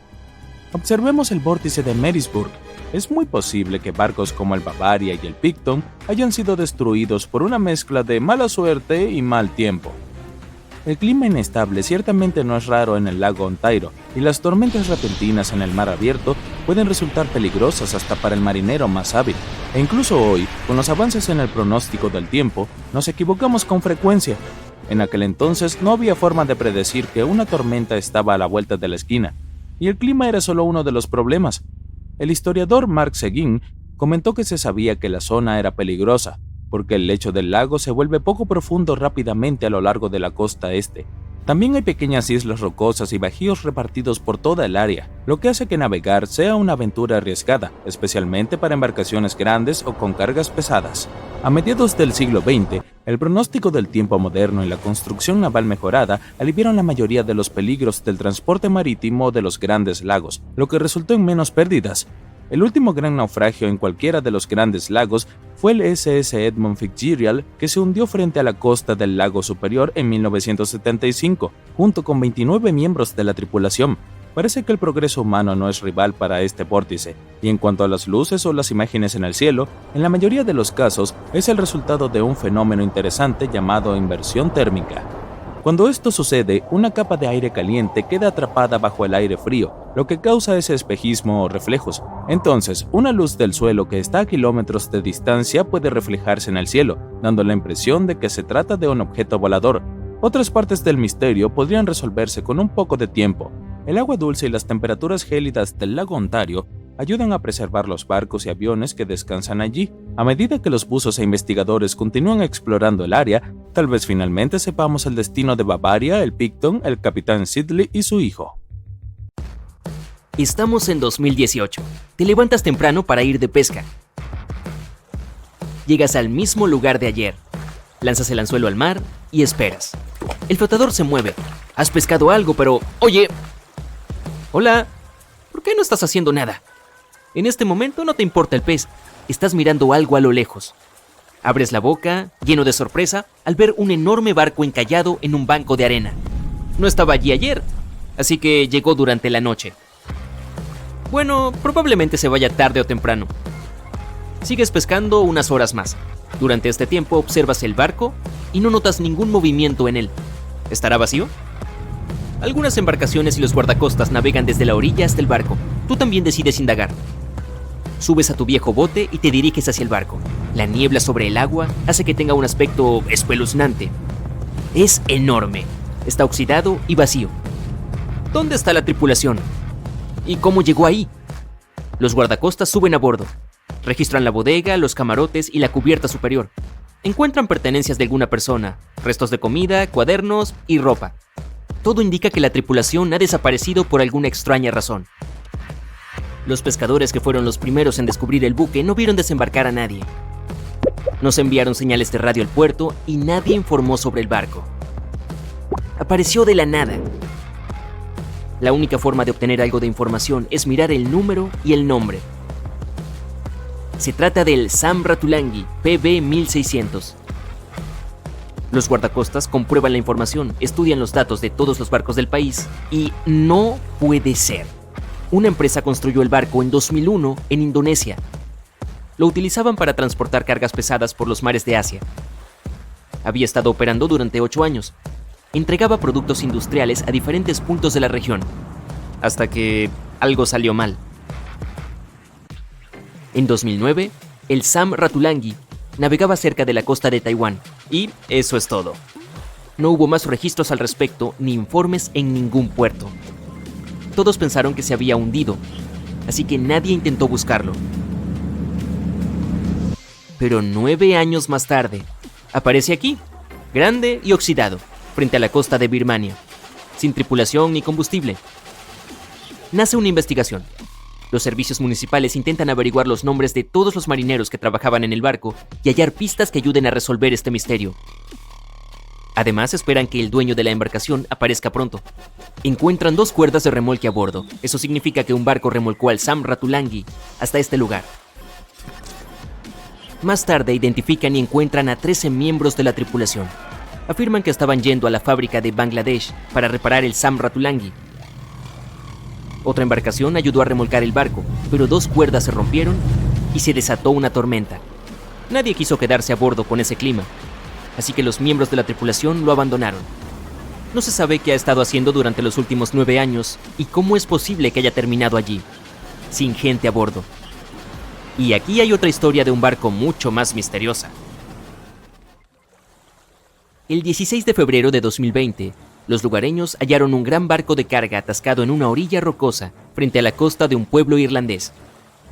Observemos el vórtice de Marysburg. Es muy posible que barcos como el Bavaria y el Picton hayan sido destruidos por una mezcla de mala suerte y mal tiempo. El clima inestable ciertamente no es raro en el lago Ontario, y las tormentas repentinas en el mar abierto pueden resultar peligrosas hasta para el marinero más hábil. E incluso hoy, con los avances en el pronóstico del tiempo, nos equivocamos con frecuencia. En aquel entonces no había forma de predecir que una tormenta estaba a la vuelta de la esquina, y el clima era solo uno de los problemas. El historiador Mark Seguin comentó que se sabía que la zona era peligrosa, porque el lecho del lago se vuelve poco profundo rápidamente a lo largo de la costa este. También hay pequeñas islas rocosas y bajíos repartidos por toda el área, lo que hace que navegar sea una aventura arriesgada, especialmente para embarcaciones grandes o con cargas pesadas. A mediados del siglo XX, el pronóstico del tiempo moderno y la construcción naval mejorada aliviaron la mayoría de los peligros del transporte marítimo de los grandes lagos, lo que resultó en menos pérdidas. El último gran naufragio en cualquiera de los grandes lagos fue el SS Edmund Fitzgerald, que se hundió frente a la costa del lago Superior en 1975, junto con 29 miembros de la tripulación. Parece que el progreso humano no es rival para este vórtice, y en cuanto a las luces o las imágenes en el cielo, en la mayoría de los casos es el resultado de un fenómeno interesante llamado inversión térmica. Cuando esto sucede, una capa de aire caliente queda atrapada bajo el aire frío, lo que causa ese espejismo o reflejos. Entonces, una luz del suelo que está a kilómetros de distancia puede reflejarse en el cielo, dando la impresión de que se trata de un objeto volador. Otras partes del misterio podrían resolverse con un poco de tiempo. El agua dulce y las temperaturas gélidas del lago Ontario ayudan a preservar los barcos y aviones que descansan allí. A medida que los buzos e investigadores continúan explorando el área, tal vez finalmente sepamos el destino de Bavaria, el Picton, el capitán Sidley y su hijo. Estamos en 2018. Te levantas temprano para ir de pesca. Llegas al mismo lugar de ayer. Lanzas el anzuelo al mar y esperas. El flotador se mueve. Has pescado algo, pero... ¡Oye! Hola. ¿Por qué no estás haciendo nada? En este momento no te importa el pez. Estás mirando algo a lo lejos. Abres la boca, lleno de sorpresa, al ver un enorme barco encallado en un banco de arena. No estaba allí ayer, así que llegó durante la noche. Bueno, probablemente se vaya tarde o temprano. Sigues pescando unas horas más. Durante este tiempo observas el barco y no notas ningún movimiento en él. ¿Estará vacío? Algunas embarcaciones y los guardacostas navegan desde la orilla hasta el barco. Tú también decides indagar. Subes a tu viejo bote y te diriges hacia el barco. La niebla sobre el agua hace que tenga un aspecto espeluznante. Es enorme. Está oxidado y vacío. ¿Dónde está la tripulación? ¿Y cómo llegó ahí? Los guardacostas suben a bordo. Registran la bodega, los camarotes y la cubierta superior. Encuentran pertenencias de alguna persona, restos de comida, cuadernos y ropa. Todo indica que la tripulación ha desaparecido por alguna extraña razón. Los pescadores que fueron los primeros en descubrir el buque no vieron desembarcar a nadie. No se enviaron señales de radio al puerto y nadie informó sobre el barco. Apareció de la nada. La única forma de obtener algo de información es mirar el número y el nombre. Se trata del Sam Ratulangi PB 1600. Los guardacostas comprueban la información, estudian los datos de todos los barcos del país y no puede ser. Una empresa construyó el barco en 2001 en Indonesia. Lo utilizaban para transportar cargas pesadas por los mares de Asia. Había estado operando durante 8 años. Entregaba productos industriales a diferentes puntos de la región, hasta que algo salió mal. En 2009, el Sam Ratulangi navegaba cerca de la costa de Taiwán, y eso es todo. No hubo más registros al respecto ni informes en ningún puerto. Todos pensaron que se había hundido, así que nadie intentó buscarlo. Pero 9 años más tarde, aparece aquí, grande y oxidado, frente a la costa de Birmania, sin tripulación ni combustible. Nace una investigación. Los servicios municipales intentan averiguar los nombres de todos los marineros que trabajaban en el barco y hallar pistas que ayuden a resolver este misterio. Además, esperan que el dueño de la embarcación aparezca pronto. Encuentran 2 cuerdas de remolque a bordo. Eso significa que un barco remolcó al Sam Ratulangi hasta este lugar. Más tarde identifican y encuentran a 13 miembros de la tripulación. Afirman que estaban yendo a la fábrica de Bangladesh para reparar el Sam Ratulangi. Otra embarcación ayudó a remolcar el barco, pero 2 cuerdas se rompieron y se desató una tormenta. Nadie quiso quedarse a bordo con ese clima, así que los miembros de la tripulación lo abandonaron. No se sabe qué ha estado haciendo durante los últimos 9 años y cómo es posible que haya terminado allí, sin gente a bordo. Y aquí hay otra historia de un barco mucho más misteriosa. El 16 de febrero de 2020, los lugareños hallaron un gran barco de carga atascado en una orilla rocosa frente a la costa de un pueblo irlandés.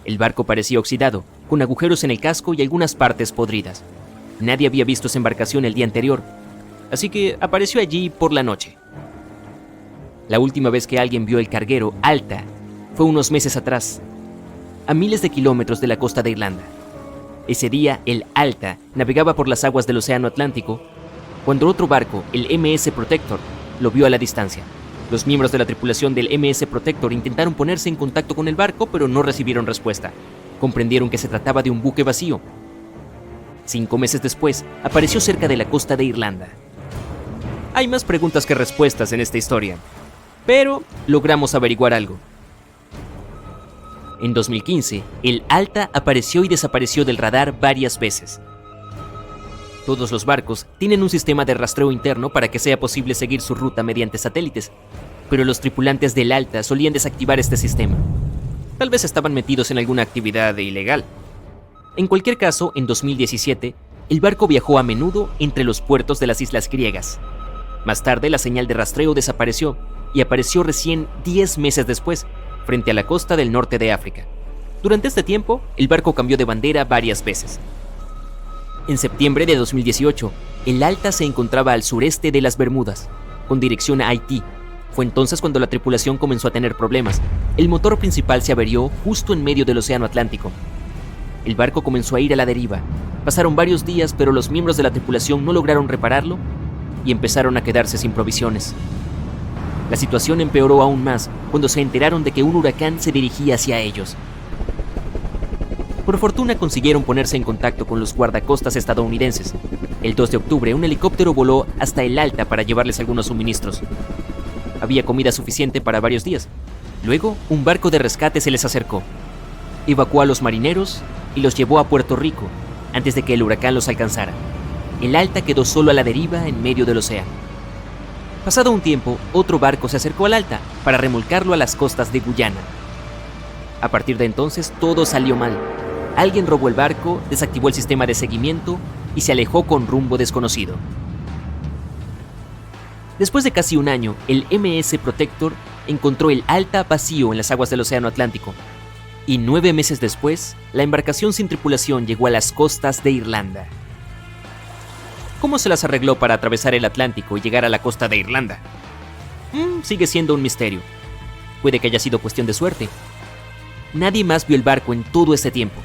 El barco parecía oxidado, con agujeros en el casco y algunas partes podridas. Nadie había visto esa embarcación el día anterior, así que apareció allí por la noche. La última vez que alguien vio el carguero Alta fue unos meses atrás, a miles de kilómetros de la costa de Irlanda. Ese día, el Alta navegaba por las aguas del Océano Atlántico, cuando otro barco, el MS Protector, lo vio a la distancia. Los miembros de la tripulación del MS Protector intentaron ponerse en contacto con el barco, pero no recibieron respuesta. Comprendieron que se trataba de un buque vacío. 5 meses después, apareció cerca de la costa de Irlanda. Hay más preguntas que respuestas en esta historia, pero logramos averiguar algo. En 2015, el Alta apareció y desapareció del radar varias veces. Todos los barcos tienen un sistema de rastreo interno para que sea posible seguir su ruta mediante satélites, pero los tripulantes del Alta solían desactivar este sistema. Tal vez estaban metidos en alguna actividad ilegal. En cualquier caso, en 2017, el barco viajó a menudo entre los puertos de las islas griegas. Más tarde, la señal de rastreo desapareció y apareció recién 10 meses después, frente a la costa del norte de África. Durante este tiempo, el barco cambió de bandera varias veces. En septiembre de 2018, el Alta se encontraba al sureste de las Bermudas, con dirección a Haití. Fue entonces cuando la tripulación comenzó a tener problemas. El motor principal se averió justo en medio del Océano Atlántico. El barco comenzó a ir a la deriva. Pasaron varios días, pero los miembros de la tripulación no lograron repararlo y empezaron a quedarse sin provisiones. La situación empeoró aún más cuando se enteraron de que un huracán se dirigía hacia ellos. Por fortuna consiguieron ponerse en contacto con los guardacostas estadounidenses. El 2 de octubre, un helicóptero voló hasta el Alta para llevarles algunos suministros. Había comida suficiente para varios días. Luego, un barco de rescate se les acercó. Evacuó a los marineros y los llevó a Puerto Rico antes de que el huracán los alcanzara. El Alta quedó solo a la deriva en medio del océano. Pasado un tiempo, otro barco se acercó al Alta para remolcarlo a las costas de Guyana. A partir de entonces, todo salió mal. Alguien robó el barco, desactivó el sistema de seguimiento y se alejó con rumbo desconocido. Después de casi un año, el MS Protector encontró el Alta vacío en las aguas del Océano Atlántico. Y 9 meses después, la embarcación sin tripulación llegó a las costas de Irlanda. ¿Cómo se las arregló para atravesar el Atlántico y llegar a la costa de Irlanda? Sigue siendo un misterio. Puede que haya sido cuestión de suerte. Nadie más vio el barco en todo este tiempo.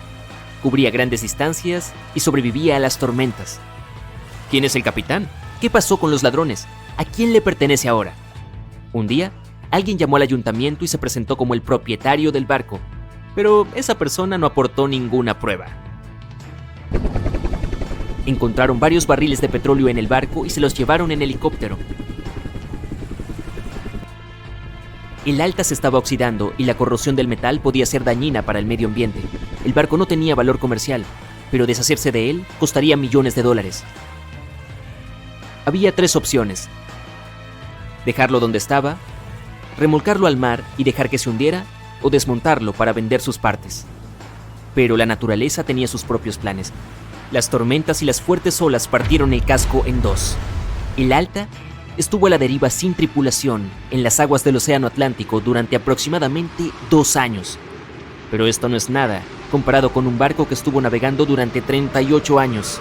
Cubría grandes distancias y sobrevivía a las tormentas. ¿Quién es el capitán? ¿Qué pasó con los ladrones? ¿A quién le pertenece ahora? Un día, alguien llamó al ayuntamiento y se presentó como el propietario del barco, pero esa persona no aportó ninguna prueba. Encontraron varios barriles de petróleo en el barco y se los llevaron en helicóptero. El Alta se estaba oxidando y la corrosión del metal podía ser dañina para el medio ambiente. El barco no tenía valor comercial, pero deshacerse de él costaría millones de dólares. Había 3 opciones: dejarlo donde estaba, remolcarlo al mar y dejar que se hundiera, o desmontarlo para vender sus partes. Pero la naturaleza tenía sus propios planes. Las tormentas y las fuertes olas partieron el casco en 2. El Alta estuvo a la deriva sin tripulación en las aguas del Océano Atlántico durante aproximadamente 2 años. Pero esto no es nada comparado con un barco que estuvo navegando durante 38 años.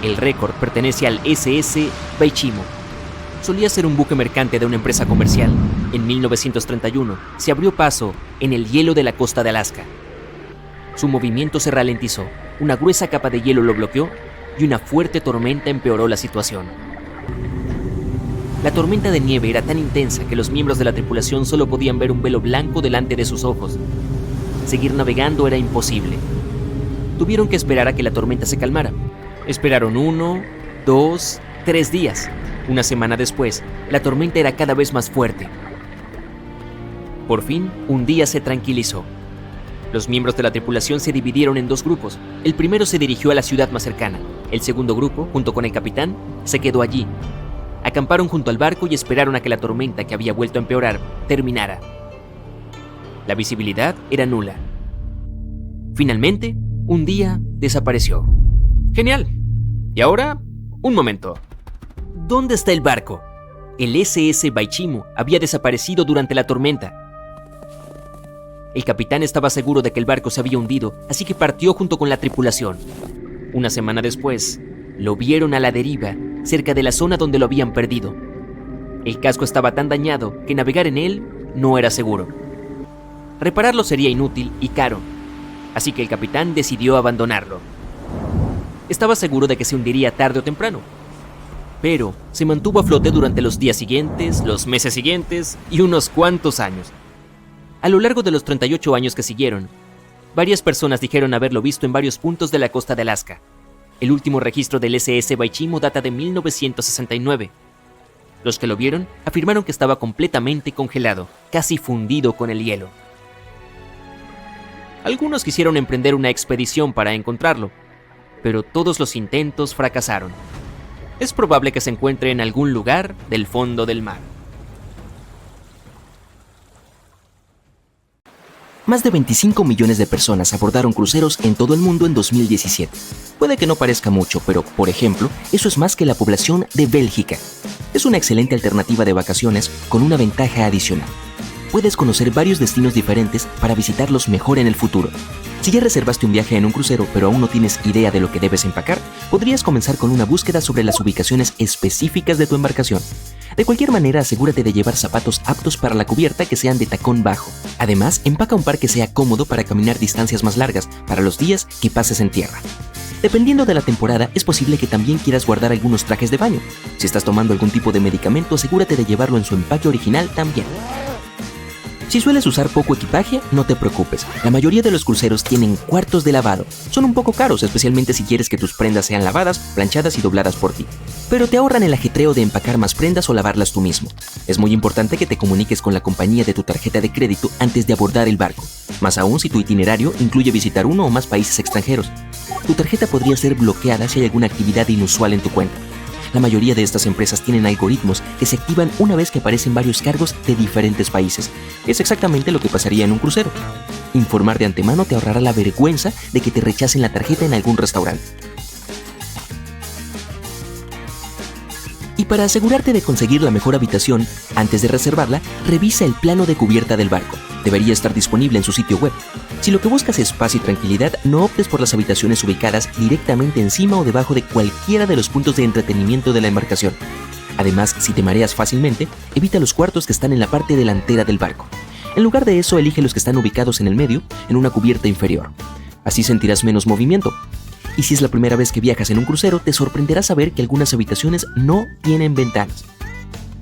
El récord pertenece al SS Baichimo. Solía ser un buque mercante de una empresa comercial. En 1931 se abrió paso en el hielo de la costa de Alaska. Su movimiento se ralentizó, una gruesa capa de hielo lo bloqueó y una fuerte tormenta empeoró la situación. La tormenta de nieve era tan intensa que los miembros de la tripulación solo podían ver un velo blanco delante de sus ojos. Seguir navegando era imposible. Tuvieron que esperar a que la tormenta se calmara. Esperaron 1, 2, 3 días. Una semana después, la tormenta era cada vez más fuerte. Por fin, un día se tranquilizó. Los miembros de la tripulación se dividieron en 2 grupos. El primero se dirigió a la ciudad más cercana. El segundo grupo, junto con el capitán, se quedó allí. Acamparon junto al barco y esperaron a que la tormenta, que había vuelto a empeorar, terminara. La visibilidad era nula. Finalmente, un día desapareció. ¡Genial! Y ahora, un momento. ¿Dónde está el barco? El SS Baichimo había desaparecido durante la tormenta. El capitán estaba seguro de que el barco se había hundido, así que partió junto con la tripulación. Una semana después, lo vieron a la deriva, cerca de la zona donde lo habían perdido. El casco estaba tan dañado que navegar en él no era seguro. Repararlo sería inútil y caro, así que el capitán decidió abandonarlo. Estaba seguro de que se hundiría tarde o temprano, pero se mantuvo a flote durante los días siguientes, los meses siguientes y unos cuantos años. A lo largo de los 38 años que siguieron, varias personas dijeron haberlo visto en varios puntos de la costa de Alaska. El último registro del SS Baichimo data de 1969. Los que lo vieron afirmaron que estaba completamente congelado, casi fundido con el hielo. Algunos quisieron emprender una expedición para encontrarlo, pero todos los intentos fracasaron. Es probable que se encuentre en algún lugar del fondo del mar. Más de 25 millones de personas abordaron cruceros en todo el mundo en 2017. Puede que no parezca mucho, pero, por ejemplo, eso es más que la población de Bélgica. Es una excelente alternativa de vacaciones con una ventaja adicional. Puedes conocer varios destinos diferentes para visitarlos mejor en el futuro. Si ya reservaste un viaje en un crucero pero aún no tienes idea de lo que debes empacar, podrías comenzar con una búsqueda sobre las ubicaciones específicas de tu embarcación. De cualquier manera, asegúrate de llevar zapatos aptos para la cubierta que sean de tacón bajo. Además, empaca un par que sea cómodo para caminar distancias más largas para los días que pases en tierra. Dependiendo de la temporada, es posible que también quieras guardar algunos trajes de baño. Si estás tomando algún tipo de medicamento, asegúrate de llevarlo en su empaque original también. Si sueles usar poco equipaje, no te preocupes. La mayoría de los cruceros tienen cuartos de lavado. Son un poco caros, especialmente si quieres que tus prendas sean lavadas, planchadas y dobladas por ti. Pero te ahorran el ajetreo de empacar más prendas o lavarlas tú mismo. Es muy importante que te comuniques con la compañía de tu tarjeta de crédito antes de abordar el barco. Más aún si tu itinerario incluye visitar uno o más países extranjeros. Tu tarjeta podría ser bloqueada si hay alguna actividad inusual en tu cuenta. La mayoría de estas empresas tienen algoritmos que se activan una vez que aparecen varios cargos de diferentes países. Es exactamente lo que pasaría en un crucero. Informar de antemano te ahorrará la vergüenza de que te rechacen la tarjeta en algún restaurante. Y para asegurarte de conseguir la mejor habitación, antes de reservarla, revisa el plano de cubierta del barco. Debería estar disponible en su sitio web. Si lo que buscas es paz y tranquilidad, no optes por las habitaciones ubicadas directamente encima o debajo de cualquiera de los puntos de entretenimiento de la embarcación. Además, si te mareas fácilmente, evita los cuartos que están en la parte delantera del barco. En lugar de eso, elige los que están ubicados en el medio, en una cubierta inferior. Así sentirás menos movimiento. Y si es la primera vez que viajas en un crucero, te sorprenderá saber que algunas habitaciones no tienen ventanas.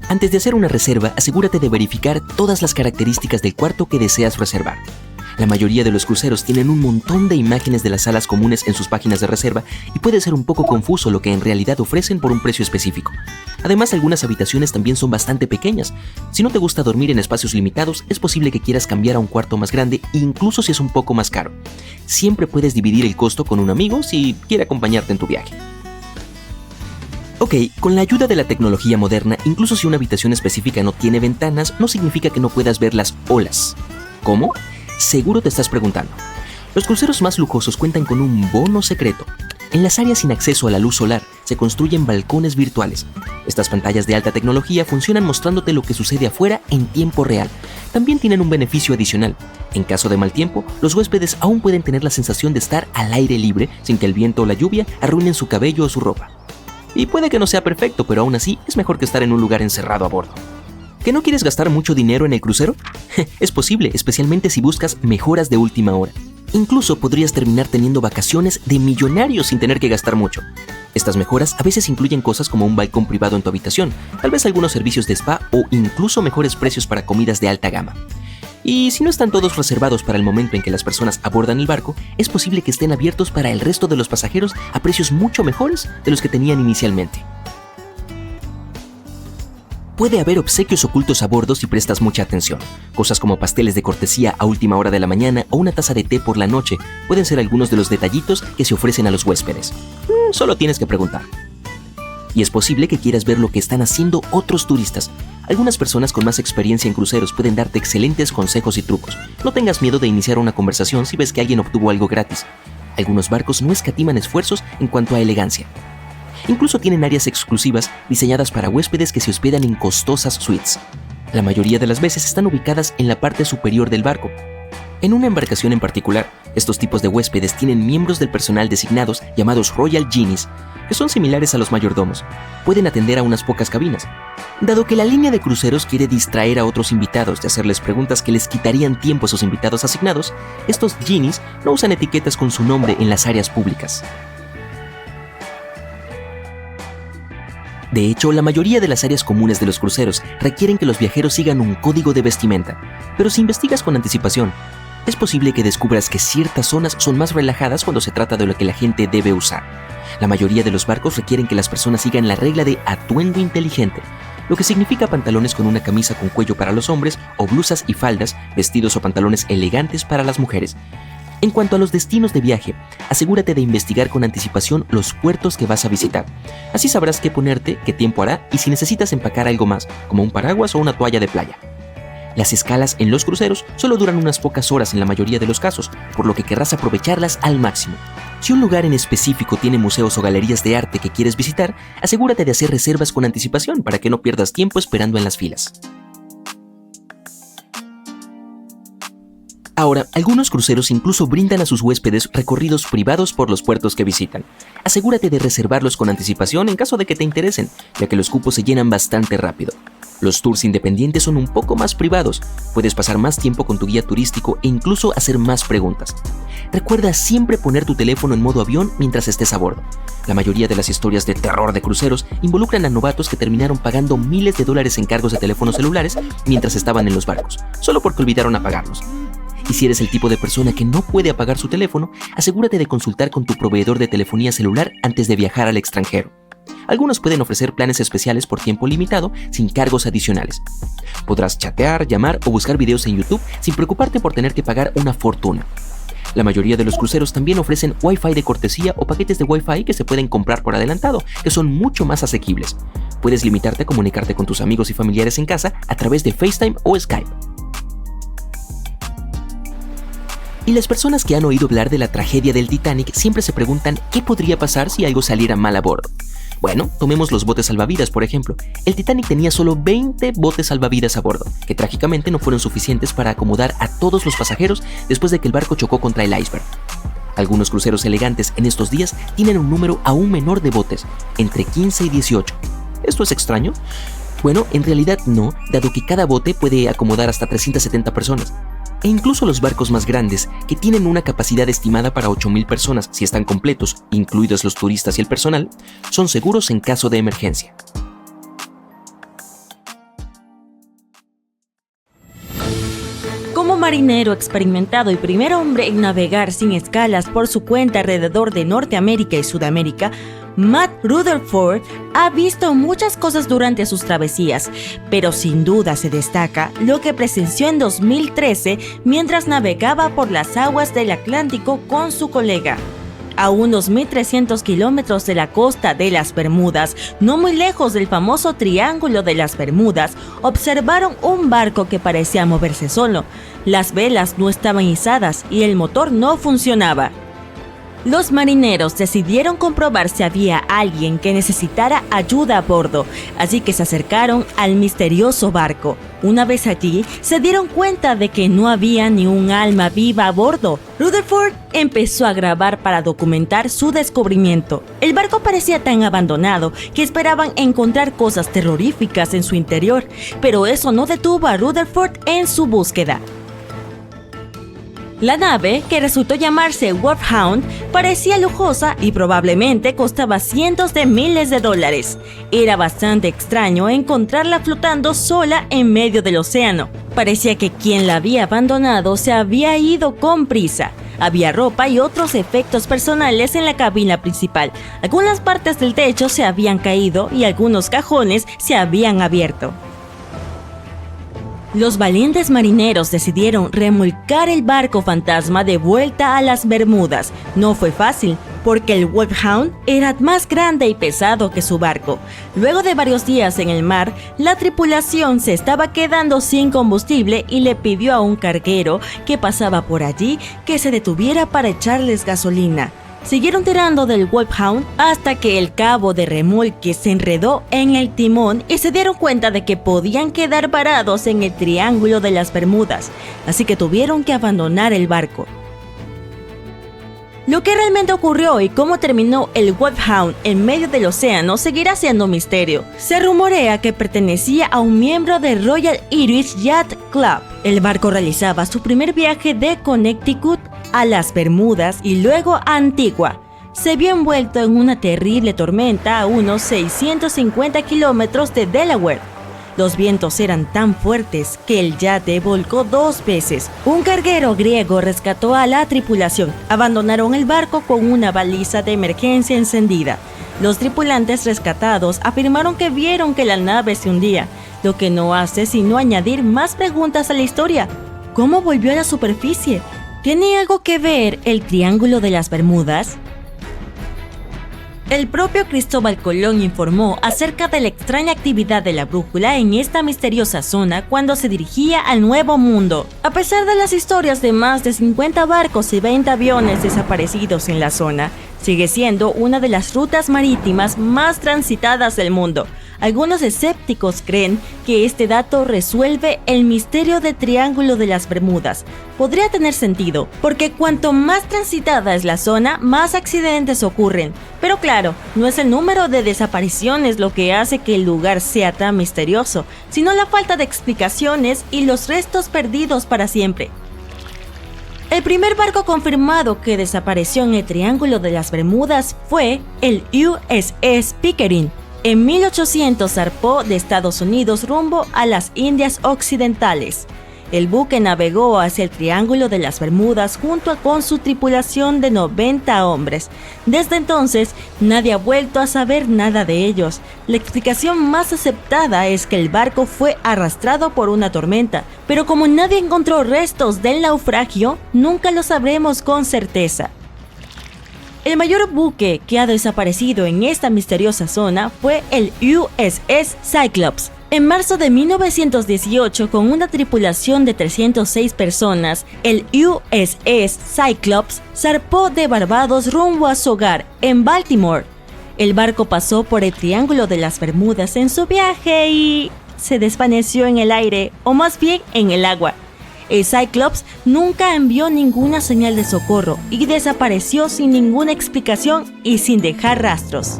Antes de hacer una reserva, asegúrate de verificar todas las características del cuarto que deseas reservar. La mayoría de los cruceros tienen un montón de imágenes de las salas comunes en sus páginas de reserva y puede ser un poco confuso lo que en realidad ofrecen por un precio específico. Además, algunas habitaciones también son bastante pequeñas. Si no te gusta dormir en espacios limitados, es posible que quieras cambiar a un cuarto más grande, incluso si es un poco más caro. Siempre puedes dividir el costo con un amigo si quiere acompañarte en tu viaje. Ok, con la ayuda de la tecnología moderna, incluso si una habitación específica no tiene ventanas, no significa que no puedas ver las olas. ¿Cómo? Seguro te estás preguntando. Los cruceros más lujosos cuentan con un bono secreto. En las áreas sin acceso a la luz solar se construyen balcones virtuales. Estas pantallas de alta tecnología funcionan mostrándote lo que sucede afuera en tiempo real. También tienen un beneficio adicional. En caso de mal tiempo, los huéspedes aún pueden tener la sensación de estar al aire libre sin que el viento o la lluvia arruinen su cabello o su ropa. Y puede que no sea perfecto, pero aún así es mejor que estar en un lugar encerrado a bordo. ¿Que no quieres gastar mucho dinero en el crucero? Es posible, especialmente si buscas mejoras de última hora. Incluso podrías terminar teniendo vacaciones de millonarios sin tener que gastar mucho. Estas mejoras a veces incluyen cosas como un balcón privado en tu habitación, tal vez algunos servicios de spa o incluso mejores precios para comidas de alta gama. Y si no están todos reservados para el momento en que las personas abordan el barco, es posible que estén abiertos para el resto de los pasajeros a precios mucho mejores de los que tenían inicialmente. Puede haber obsequios ocultos a bordo si prestas mucha atención. Cosas como pasteles de cortesía a última hora de la mañana o una taza de té por la noche pueden ser algunos de los detallitos que se ofrecen a los huéspedes. Solo tienes que preguntar. Y es posible que quieras ver lo que están haciendo otros turistas. Algunas personas con más experiencia en cruceros pueden darte excelentes consejos y trucos. No tengas miedo de iniciar una conversación si ves que alguien obtuvo algo gratis. Algunos barcos no escatiman esfuerzos en cuanto a elegancia. Incluso tienen áreas exclusivas diseñadas para huéspedes que se hospedan en costosas suites. La mayoría de las veces están ubicadas en la parte superior del barco. En una embarcación en particular, estos tipos de huéspedes tienen miembros del personal designados llamados Royal Genies, que son similares a los mayordomos. Pueden atender a unas pocas cabinas. Dado que la línea de cruceros quiere distraer a otros invitados de hacerles preguntas que les quitarían tiempo a sus invitados asignados, estos Genies no usan etiquetas con su nombre en las áreas públicas. De hecho, la mayoría de las áreas comunes de los cruceros requieren que los viajeros sigan un código de vestimenta, pero si investigas con anticipación, es posible que descubras que ciertas zonas son más relajadas cuando se trata de lo que la gente debe usar. La mayoría de los barcos requieren que las personas sigan la regla de atuendo inteligente, lo que significa pantalones con una camisa con cuello para los hombres o blusas y faldas, vestidos o pantalones elegantes para las mujeres. En cuanto a los destinos de viaje, asegúrate de investigar con anticipación los puertos que vas a visitar. Así sabrás qué ponerte, qué tiempo hará y si necesitas empacar algo más, como un paraguas o una toalla de playa. Las escalas en los cruceros solo duran unas pocas horas en la mayoría de los casos, por lo que querrás aprovecharlas al máximo. Si un lugar en específico tiene museos o galerías de arte que quieres visitar, asegúrate de hacer reservas con anticipación para que no pierdas tiempo esperando en las filas. Ahora, algunos cruceros incluso brindan a sus huéspedes recorridos privados por los puertos que visitan. Asegúrate de reservarlos con anticipación en caso de que te interesen, ya que los cupos se llenan bastante rápido. Los tours independientes son un poco más privados, puedes pasar más tiempo con tu guía turístico e incluso hacer más preguntas. Recuerda siempre poner tu teléfono en modo avión mientras estés a bordo. La mayoría de las historias de terror de cruceros involucran a novatos que terminaron pagando miles de dólares en cargos de teléfonos celulares mientras estaban en los barcos, solo porque olvidaron apagarlos. Y si eres el tipo de persona que no puede apagar su teléfono, asegúrate de consultar con tu proveedor de telefonía celular antes de viajar al extranjero. Algunos pueden ofrecer planes especiales por tiempo limitado sin cargos adicionales. Podrás chatear, llamar o buscar videos en YouTube sin preocuparte por tener que pagar una fortuna. La mayoría de los cruceros también ofrecen Wi-Fi de cortesía o paquetes de Wi-Fi que se pueden comprar por adelantado, que son mucho más asequibles. Puedes limitarte a comunicarte con tus amigos y familiares en casa a través de FaceTime o Skype. Y las personas que han oído hablar de la tragedia del Titanic siempre se preguntan qué podría pasar si algo saliera mal a bordo. Bueno, tomemos los botes salvavidas, por ejemplo. El Titanic tenía solo 20 botes salvavidas a bordo, que trágicamente no fueron suficientes para acomodar a todos los pasajeros después de que el barco chocó contra el iceberg. Algunos cruceros elegantes en estos días tienen un número aún menor de botes, entre 15 y 18. ¿Esto es extraño? Bueno, en realidad no, dado que cada bote puede acomodar hasta 370 personas. E incluso los barcos más grandes, que tienen una capacidad estimada para 8,000 personas si están completos, incluidos los turistas y el personal, son seguros en caso de emergencia. Como marinero experimentado y primer hombre en navegar sin escalas por su cuenta alrededor de Norteamérica y Sudamérica, Matt Rutherford ha visto muchas cosas durante sus travesías, pero sin duda se destaca lo que presenció en 2013 mientras navegaba por las aguas del Atlántico con su colega. A unos 1.300 kilómetros de la costa de las Bermudas, no muy lejos del famoso Triángulo de las Bermudas, observaron un barco que parecía moverse solo. Las velas no estaban izadas y el motor no funcionaba. Los marineros decidieron comprobar si había alguien que necesitara ayuda a bordo, así que se acercaron al misterioso barco. Una vez allí, se dieron cuenta de que no había ni un alma viva a bordo. Rutherford empezó a grabar para documentar su descubrimiento. El barco parecía tan abandonado que esperaban encontrar cosas terroríficas en su interior, pero eso no detuvo a Rutherford en su búsqueda. La nave, que resultó llamarse Wolfhound, parecía lujosa y probablemente costaba cientos de miles de dólares. Era bastante extraño encontrarla flotando sola en medio del océano. Parecía que quien la había abandonado se había ido con prisa. Había ropa y otros efectos personales en la cabina principal. Algunas partes del techo se habían caído y algunos cajones se habían abierto. Los valientes marineros decidieron remolcar el barco fantasma de vuelta a las Bermudas. No fue fácil, porque el Wolfhound era más grande y pesado que su barco. Luego de varios días en el mar, la tripulación se estaba quedando sin combustible y le pidió a un carguero que pasaba por allí que se detuviera para echarles gasolina. Siguieron tirando del Wolfhound hasta que el cabo de remolque se enredó en el timón y se dieron cuenta de que podían quedar varados en el Triángulo de las Bermudas, así que tuvieron que abandonar el barco. Lo que realmente ocurrió y cómo terminó el Wolfhound en medio del océano seguirá siendo un misterio. Se rumorea que pertenecía a un miembro del Royal Irish Yacht Club. El barco realizaba su primer viaje de Connecticut a las Bermudas y luego a Antigua. Se vio envuelto en una terrible tormenta a unos 650 kilómetros de Delaware. Los vientos eran tan fuertes que el yate volcó 2 veces. Un carguero griego rescató a la tripulación. Abandonaron el barco con una baliza de emergencia encendida. Los tripulantes rescatados afirmaron que vieron que la nave se hundía, lo que no hace sino añadir más preguntas a la historia. ¿Cómo volvió a la superficie? ¿Tiene algo que ver el Triángulo de las Bermudas? El propio Cristóbal Colón informó acerca de la extraña actividad de la brújula en esta misteriosa zona cuando se dirigía al Nuevo Mundo. A pesar de las historias de más de 50 barcos y 20 aviones desaparecidos en la zona, sigue siendo una de las rutas marítimas más transitadas del mundo. Algunos escépticos creen que este dato resuelve el misterio del Triángulo de las Bermudas. Podría tener sentido, porque cuanto más transitada es la zona, más accidentes ocurren. Pero claro, no es el número de desapariciones lo que hace que el lugar sea tan misterioso, sino la falta de explicaciones y los restos perdidos para siempre. El primer barco confirmado que desapareció en el Triángulo de las Bermudas fue el USS Pickering. En 1800 zarpó de Estados Unidos rumbo a las Indias Occidentales. El buque navegó hacia el Triángulo de las Bermudas junto con su tripulación de 90 hombres. Desde entonces, nadie ha vuelto a saber nada de ellos. La explicación más aceptada es que el barco fue arrastrado por una tormenta, pero como nadie encontró restos del naufragio, nunca lo sabremos con certeza. El mayor buque que ha desaparecido en esta misteriosa zona fue el USS Cyclops. En marzo de 1918, con una tripulación de 306 personas, el USS Cyclops zarpó de Barbados rumbo a su hogar, en Baltimore. El barco pasó por el Triángulo de las Bermudas en su viaje y se desvaneció en el aire, o más bien en el agua. El Cyclops nunca envió ninguna señal de socorro y desapareció sin ninguna explicación y sin dejar rastros.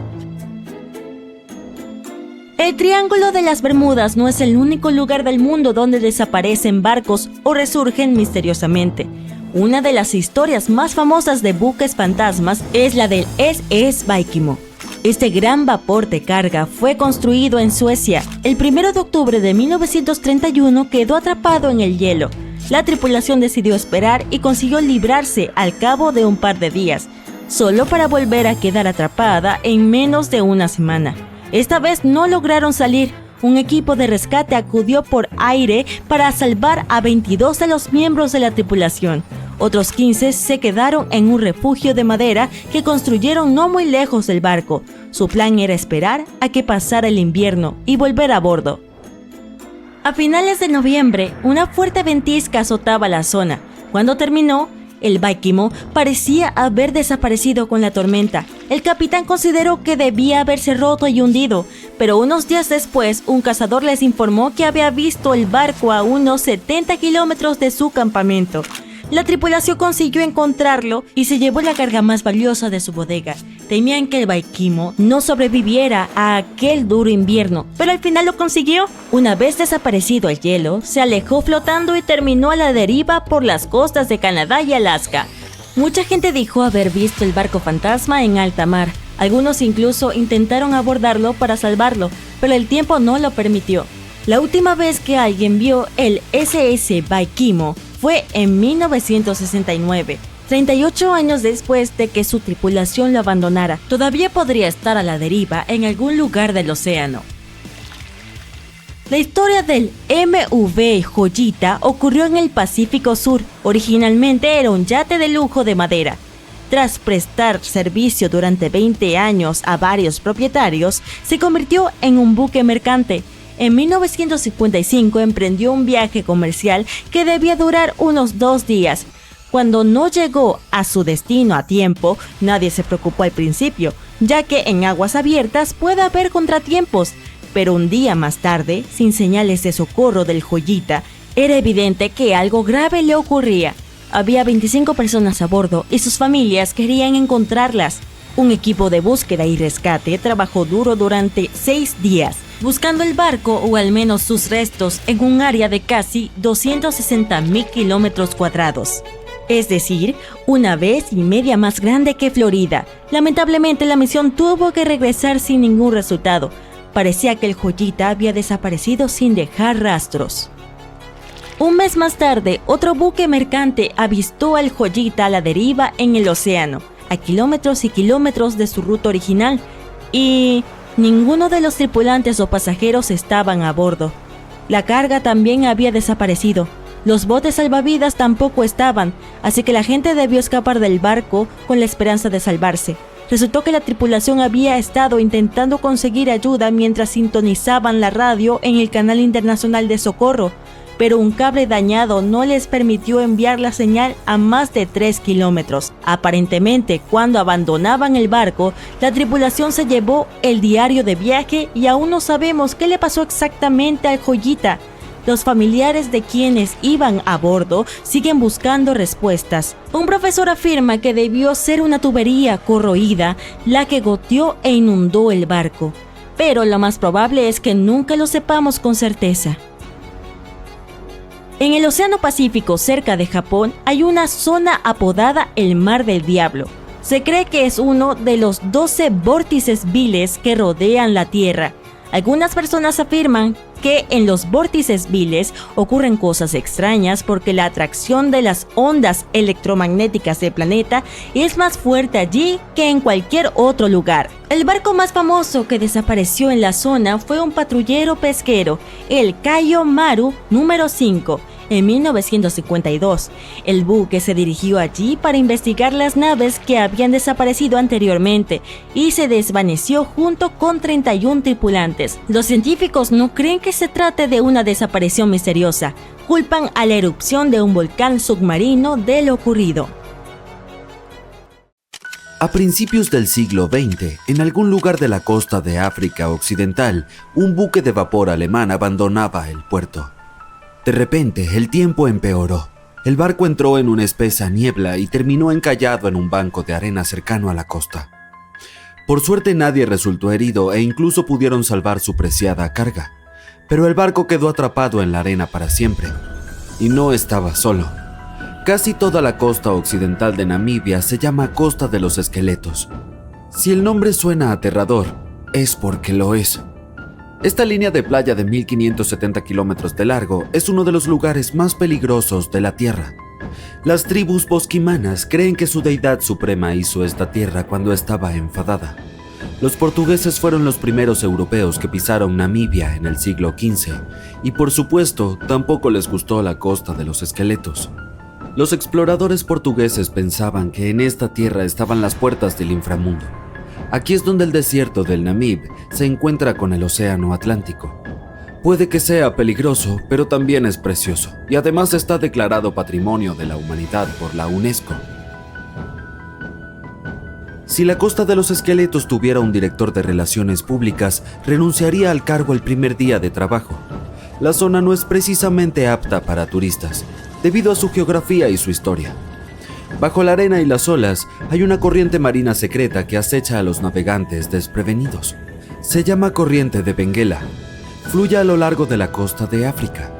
El Triángulo de las Bermudas no es el único lugar del mundo donde desaparecen barcos o resurgen misteriosamente. Una de las historias más famosas de buques fantasmas es la del SS Vikimo. Este gran vapor de carga fue construido en Suecia. El 1 de octubre de 1931 quedó atrapado en el hielo. La tripulación decidió esperar y consiguió librarse al cabo de un par de días, solo para volver a quedar atrapada en menos de una semana. Esta vez no lograron salir. Un equipo de rescate acudió por aire para salvar a 22 de los miembros de la tripulación. Otros 15 se quedaron en un refugio de madera que construyeron no muy lejos del barco. Su plan era esperar a que pasara el invierno y volver a bordo. A finales de noviembre, una fuerte ventisca azotaba la zona. Cuando terminó, el Vikimo parecía haber desaparecido con la tormenta. El capitán consideró que debía haberse roto y hundido, pero unos días después, un cazador les informó que había visto el barco a unos 70 kilómetros de su campamento. La tripulación consiguió encontrarlo y se llevó la carga más valiosa de su bodega. Temían que el Vikimo no sobreviviera a aquel duro invierno, pero al final lo consiguió. Una vez desaparecido el hielo, se alejó flotando y terminó a la deriva por las costas de Canadá y Alaska. Mucha gente dijo haber visto el barco fantasma en alta mar. Algunos incluso intentaron abordarlo para salvarlo, pero el tiempo no lo permitió. La última vez que alguien vio el SS Vikimo fue en 1969, 38 años después de que su tripulación lo abandonara. Todavía podría estar a la deriva en algún lugar del océano. La historia del MV Joyita ocurrió en el Pacífico Sur. Originalmente era un yate de lujo de madera. Tras prestar servicio durante 20 años a varios propietarios, se convirtió en un buque mercante. En 1955 emprendió un viaje comercial que debía durar unos 2 días. Cuando no llegó a su destino a tiempo, nadie se preocupó al principio, ya que en aguas abiertas puede haber contratiempos. Pero un día más tarde, sin señales de socorro del Joyita, era evidente que algo grave le ocurría. Había 25 personas a bordo y sus familias querían encontrarlas. Un equipo de búsqueda y rescate trabajó duro durante 6 días, buscando el barco o al menos sus restos en un área de casi 260.000 kilómetros cuadrados. Es decir, 1,5 veces más grande que Florida. Lamentablemente la misión tuvo que regresar sin ningún resultado. Parecía que el Joyita había desaparecido sin dejar rastros. Un mes más tarde, otro buque mercante avistó al Joyita a la deriva en el océano, a kilómetros y kilómetros de su ruta original, y ninguno de los tripulantes o pasajeros estaban a bordo. La carga también había desaparecido. Los botes salvavidas tampoco estaban, así que la gente debió escapar del barco con la esperanza de salvarse. Resultó que la tripulación había estado intentando conseguir ayuda mientras sintonizaban la radio en el canal internacional de socorro. pero un cable dañado no les permitió enviar la señal a más de 3 kilómetros. Aparentemente, cuando abandonaban el barco, la tripulación se llevó el diario de viaje y aún no sabemos qué le pasó exactamente al Joyita. Los familiares de quienes iban a bordo siguen buscando respuestas. Un profesor afirma que debió ser una tubería corroída la que goteó e inundó el barco, pero lo más probable es que nunca lo sepamos con certeza. En el Océano Pacífico, cerca de Japón, hay una zona apodada el Mar del Diablo. Se cree que es uno de los 12 vórtices viles que rodean la Tierra. Algunas personas afirman que en los vórtices viles ocurren cosas extrañas porque la atracción de las ondas electromagnéticas del planeta es más fuerte allí que en cualquier otro lugar. El barco más famoso que desapareció en la zona fue un patrullero pesquero, el Kaio Maru número 5, en 1952. El buque se dirigió allí para investigar las naves que habían desaparecido anteriormente y se desvaneció junto con 31 tripulantes. Los científicos no creen que se trate de una desaparición misteriosa. Culpan a la erupción de un volcán submarino de lo ocurrido. A principios del siglo XX, en algún lugar de la costa de África Occidental, un buque de vapor alemán abandonaba el puerto. De repente, el tiempo empeoró. El barco entró en una espesa niebla y terminó encallado en un banco de arena cercano a la costa. Por suerte nadie resultó herido e incluso pudieron salvar su preciada carga. Pero el barco quedó atrapado en la arena para siempre. Y no estaba solo. Casi toda la costa occidental de Namibia se llama Costa de los Esqueletos. Si el nombre suena aterrador, es porque lo es. Esta línea de playa de 1570 kilómetros de largo es uno de los lugares más peligrosos de la Tierra. Las tribus bosquimanas creen que su deidad suprema hizo esta tierra cuando estaba enfadada. Los portugueses fueron los primeros europeos que pisaron Namibia en el siglo XV y por supuesto tampoco les gustó la Costa de los Esqueletos. Los exploradores portugueses pensaban que en esta tierra estaban las puertas del inframundo. Aquí es donde el desierto del Namib se encuentra con el océano Atlántico. Puede que sea peligroso, pero también es precioso, y además está declarado Patrimonio de la Humanidad por la UNESCO. Si la Costa de los Esqueletos tuviera un director de relaciones públicas, renunciaría al cargo el primer día de trabajo. La zona no es precisamente apta para turistas, debido a su geografía y su historia. Bajo la arena y las olas hay una corriente marina secreta que acecha a los navegantes desprevenidos. Se llama Corriente de Benguela. Fluye a lo largo de la costa de África.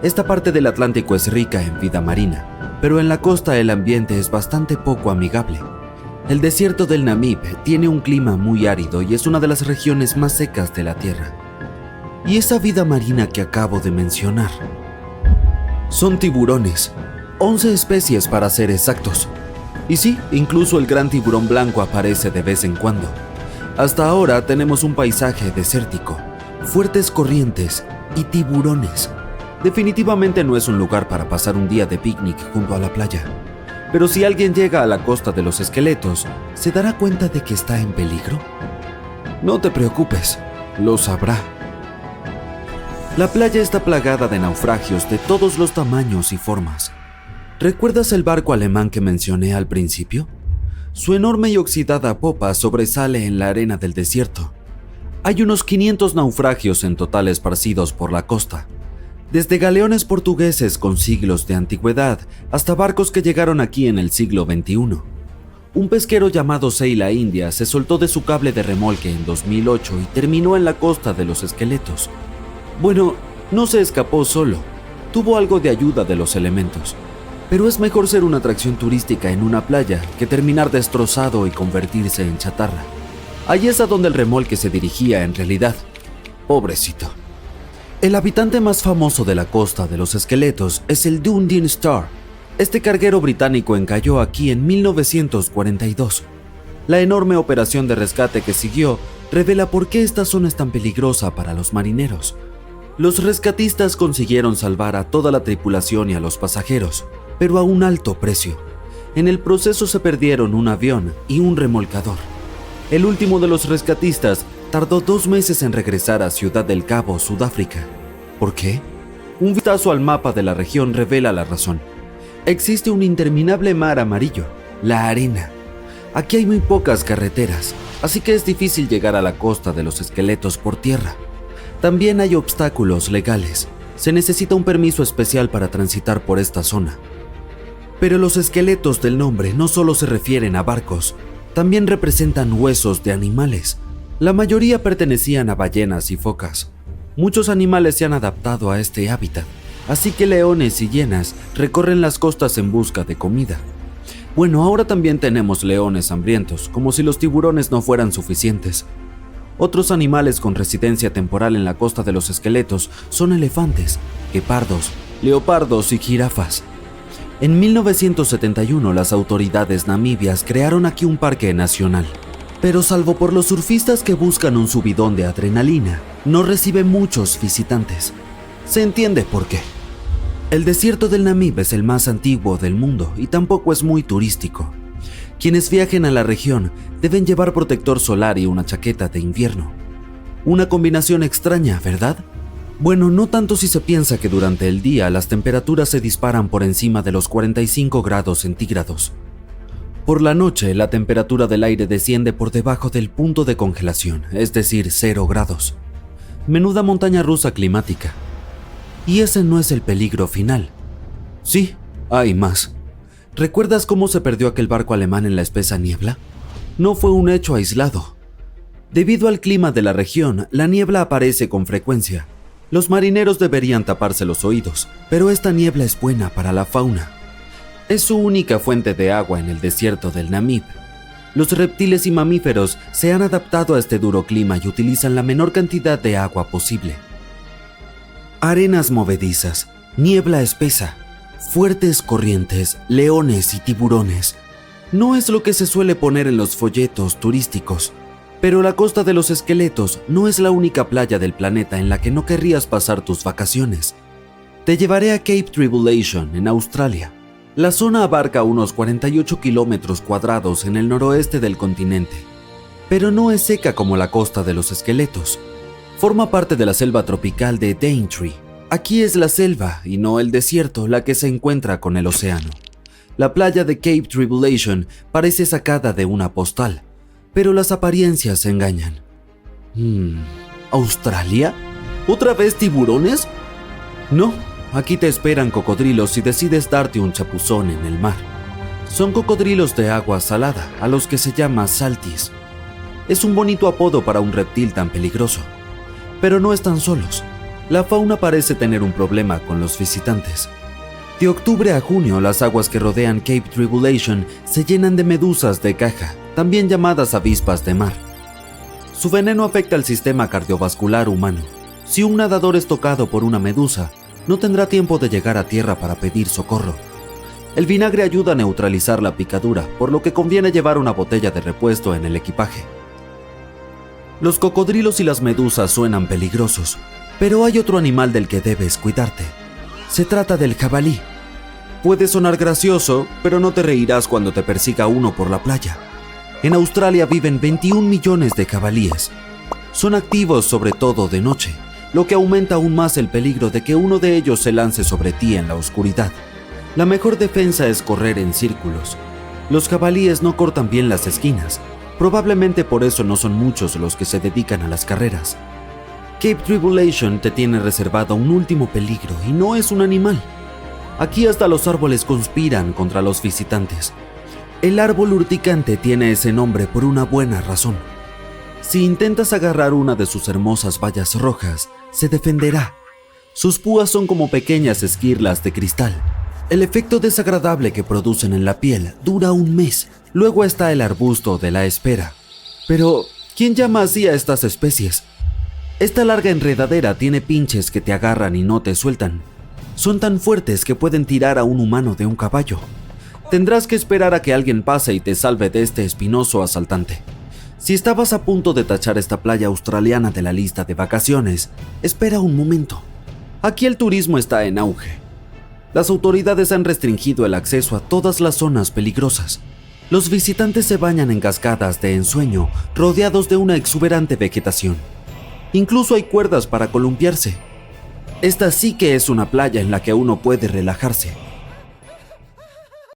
Esta parte del Atlántico es rica en vida marina, pero en la costa el ambiente es bastante poco amigable. El desierto del Namib tiene un clima muy árido y es una de las regiones más secas de la Tierra. Y esa vida marina que acabo de mencionar son tiburones. 11 especies para ser exactos. Y sí, incluso el gran tiburón blanco aparece de vez en cuando. Hasta ahora tenemos un paisaje desértico, fuertes corrientes y tiburones. Definitivamente no es un lugar para pasar un día de picnic junto a la playa. Pero si alguien llega a la Costa de los Esqueletos, ¿se dará cuenta de que está en peligro? No te preocupes, lo sabrá. La playa está plagada de naufragios de todos los tamaños y formas. ¿Recuerdas el barco alemán que mencioné al principio? Su enorme y oxidada popa sobresale en la arena del desierto. Hay unos 500 naufragios en total esparcidos por la costa, desde galeones portugueses con siglos de antigüedad hasta barcos que llegaron aquí en el siglo XXI. Un pesquero llamado Seila India se soltó de su cable de remolque en 2008 y terminó en la Costa de los Esqueletos. Bueno, no se escapó solo, tuvo algo de ayuda de los elementos. Pero es mejor ser una atracción turística en una playa que terminar destrozado y convertirse en chatarra. Allí es a donde el remolque se dirigía en realidad. Pobrecito. El habitante más famoso de la Costa de los Esqueletos es el Dundee Star. Este carguero británico encalló aquí en 1942. La enorme operación de rescate que siguió revela por qué esta zona es tan peligrosa para los marineros. Los rescatistas consiguieron salvar a toda la tripulación y a los pasajeros, pero a un alto precio. En el proceso se perdieron un avión y un remolcador. El último de los rescatistas tardó 2 meses en regresar a Ciudad del Cabo, Sudáfrica. ¿Por qué? Un vistazo al mapa de la región revela la razón. Existe un interminable mar amarillo, la arena. Aquí hay muy pocas carreteras, así que es difícil llegar a la costa de los esqueletos por tierra. También hay obstáculos legales. Se necesita un permiso especial para transitar por esta zona. Pero los esqueletos del nombre no solo se refieren a barcos, también representan huesos de animales. La mayoría pertenecían a ballenas y focas. Muchos animales se han adaptado a este hábitat, así que leones y hienas recorren las costas en busca de comida. Bueno, ahora también tenemos leones hambrientos, como si los tiburones no fueran suficientes. Otros animales con residencia temporal en la costa de los esqueletos son elefantes, guepardos, leopardos y jirafas. En 1971 las autoridades namibias crearon aquí un parque nacional, pero salvo por los surfistas que buscan un subidón de adrenalina, no recibe muchos visitantes. Se entiende por qué. El desierto del Namib es el más antiguo del mundo y tampoco es muy turístico. Quienes viajen a la región deben llevar protector solar y una chaqueta de invierno. Una combinación extraña, ¿verdad? Bueno, no tanto si se piensa que durante el día las temperaturas se disparan por encima de los 45 grados centígrados. Por la noche, la temperatura del aire desciende por debajo del punto de congelación, es decir, 0 grados. Menuda montaña rusa climática. Y ese no es el peligro final. Sí, hay más. ¿Recuerdas cómo se perdió aquel barco alemán en la espesa niebla? No fue un hecho aislado. Debido al clima de la región, la niebla aparece con frecuencia. Los marineros deberían taparse los oídos, pero esta niebla es buena para la fauna. Es su única fuente de agua en el desierto del Namib. Los reptiles y mamíferos se han adaptado a este duro clima y utilizan la menor cantidad de agua posible. Arenas movedizas, niebla espesa, fuertes corrientes, leones y tiburones. No es lo que se suele poner en los folletos turísticos, pero la costa de los esqueletos no es la única playa del planeta en la que no querrías pasar tus vacaciones. Te llevaré a Cape Tribulation, en Australia. La zona abarca unos 48 kilómetros cuadrados en el noroeste del continente, pero no es seca como la costa de los esqueletos. Forma parte de la selva tropical de Daintree. Aquí es la selva y no el desierto la que se encuentra con el océano. La playa de Cape Tribulation parece sacada de una postal, pero las apariencias engañan. ¿Australia? ¿Otra vez tiburones? No. Aquí te esperan cocodrilos si decides darte un chapuzón en el mar. Son cocodrilos de agua salada, a los que se llama saltis. Es un bonito apodo para un reptil tan peligroso. Pero no están solos. La fauna parece tener un problema con los visitantes. De octubre a junio, las aguas que rodean Cape Tribulation se llenan de medusas de caja, también llamadas avispas de mar. Su veneno afecta al sistema cardiovascular humano. Si un nadador es tocado por una medusa, no tendrá tiempo de llegar a tierra para pedir socorro. El vinagre ayuda a neutralizar la picadura, por lo que conviene llevar una botella de repuesto en el equipaje. Los cocodrilos y las medusas suenan peligrosos, pero hay otro animal del que debes cuidarte. Se trata del jabalí. Puede sonar gracioso, pero no te reirás cuando te persiga uno por la playa. En Australia viven 21 millones de jabalíes. Son activos sobre todo de noche, lo que aumenta aún más el peligro de que uno de ellos se lance sobre ti en la oscuridad. La mejor defensa es correr en círculos. Los jabalíes no cortan bien las esquinas. Probablemente por eso no son muchos los que se dedican a las carreras. Cape Tribulation te tiene reservado un último peligro y no es un animal. Aquí hasta los árboles conspiran contra los visitantes. El árbol urticante tiene ese nombre por una buena razón. Si intentas agarrar una de sus hermosas bayas rojas, se defenderá. Sus púas son como pequeñas esquirlas de cristal. El efecto desagradable que producen en la piel dura un mes. Luego está el arbusto de la espera. Pero, ¿quién llama así a estas especies? Esta larga enredadera tiene pinches que te agarran y no te sueltan. Son tan fuertes que pueden tirar a un humano de un caballo. Tendrás que esperar a que alguien pase y te salve de este espinoso asaltante. Si estabas a punto de tachar esta playa australiana de la lista de vacaciones, espera un momento. Aquí el turismo está en auge. Las autoridades han restringido el acceso a todas las zonas peligrosas. Los visitantes se bañan en cascadas de ensueño, rodeados de una exuberante vegetación. Incluso hay cuerdas para columpiarse. Esta sí que es una playa en la que uno puede relajarse.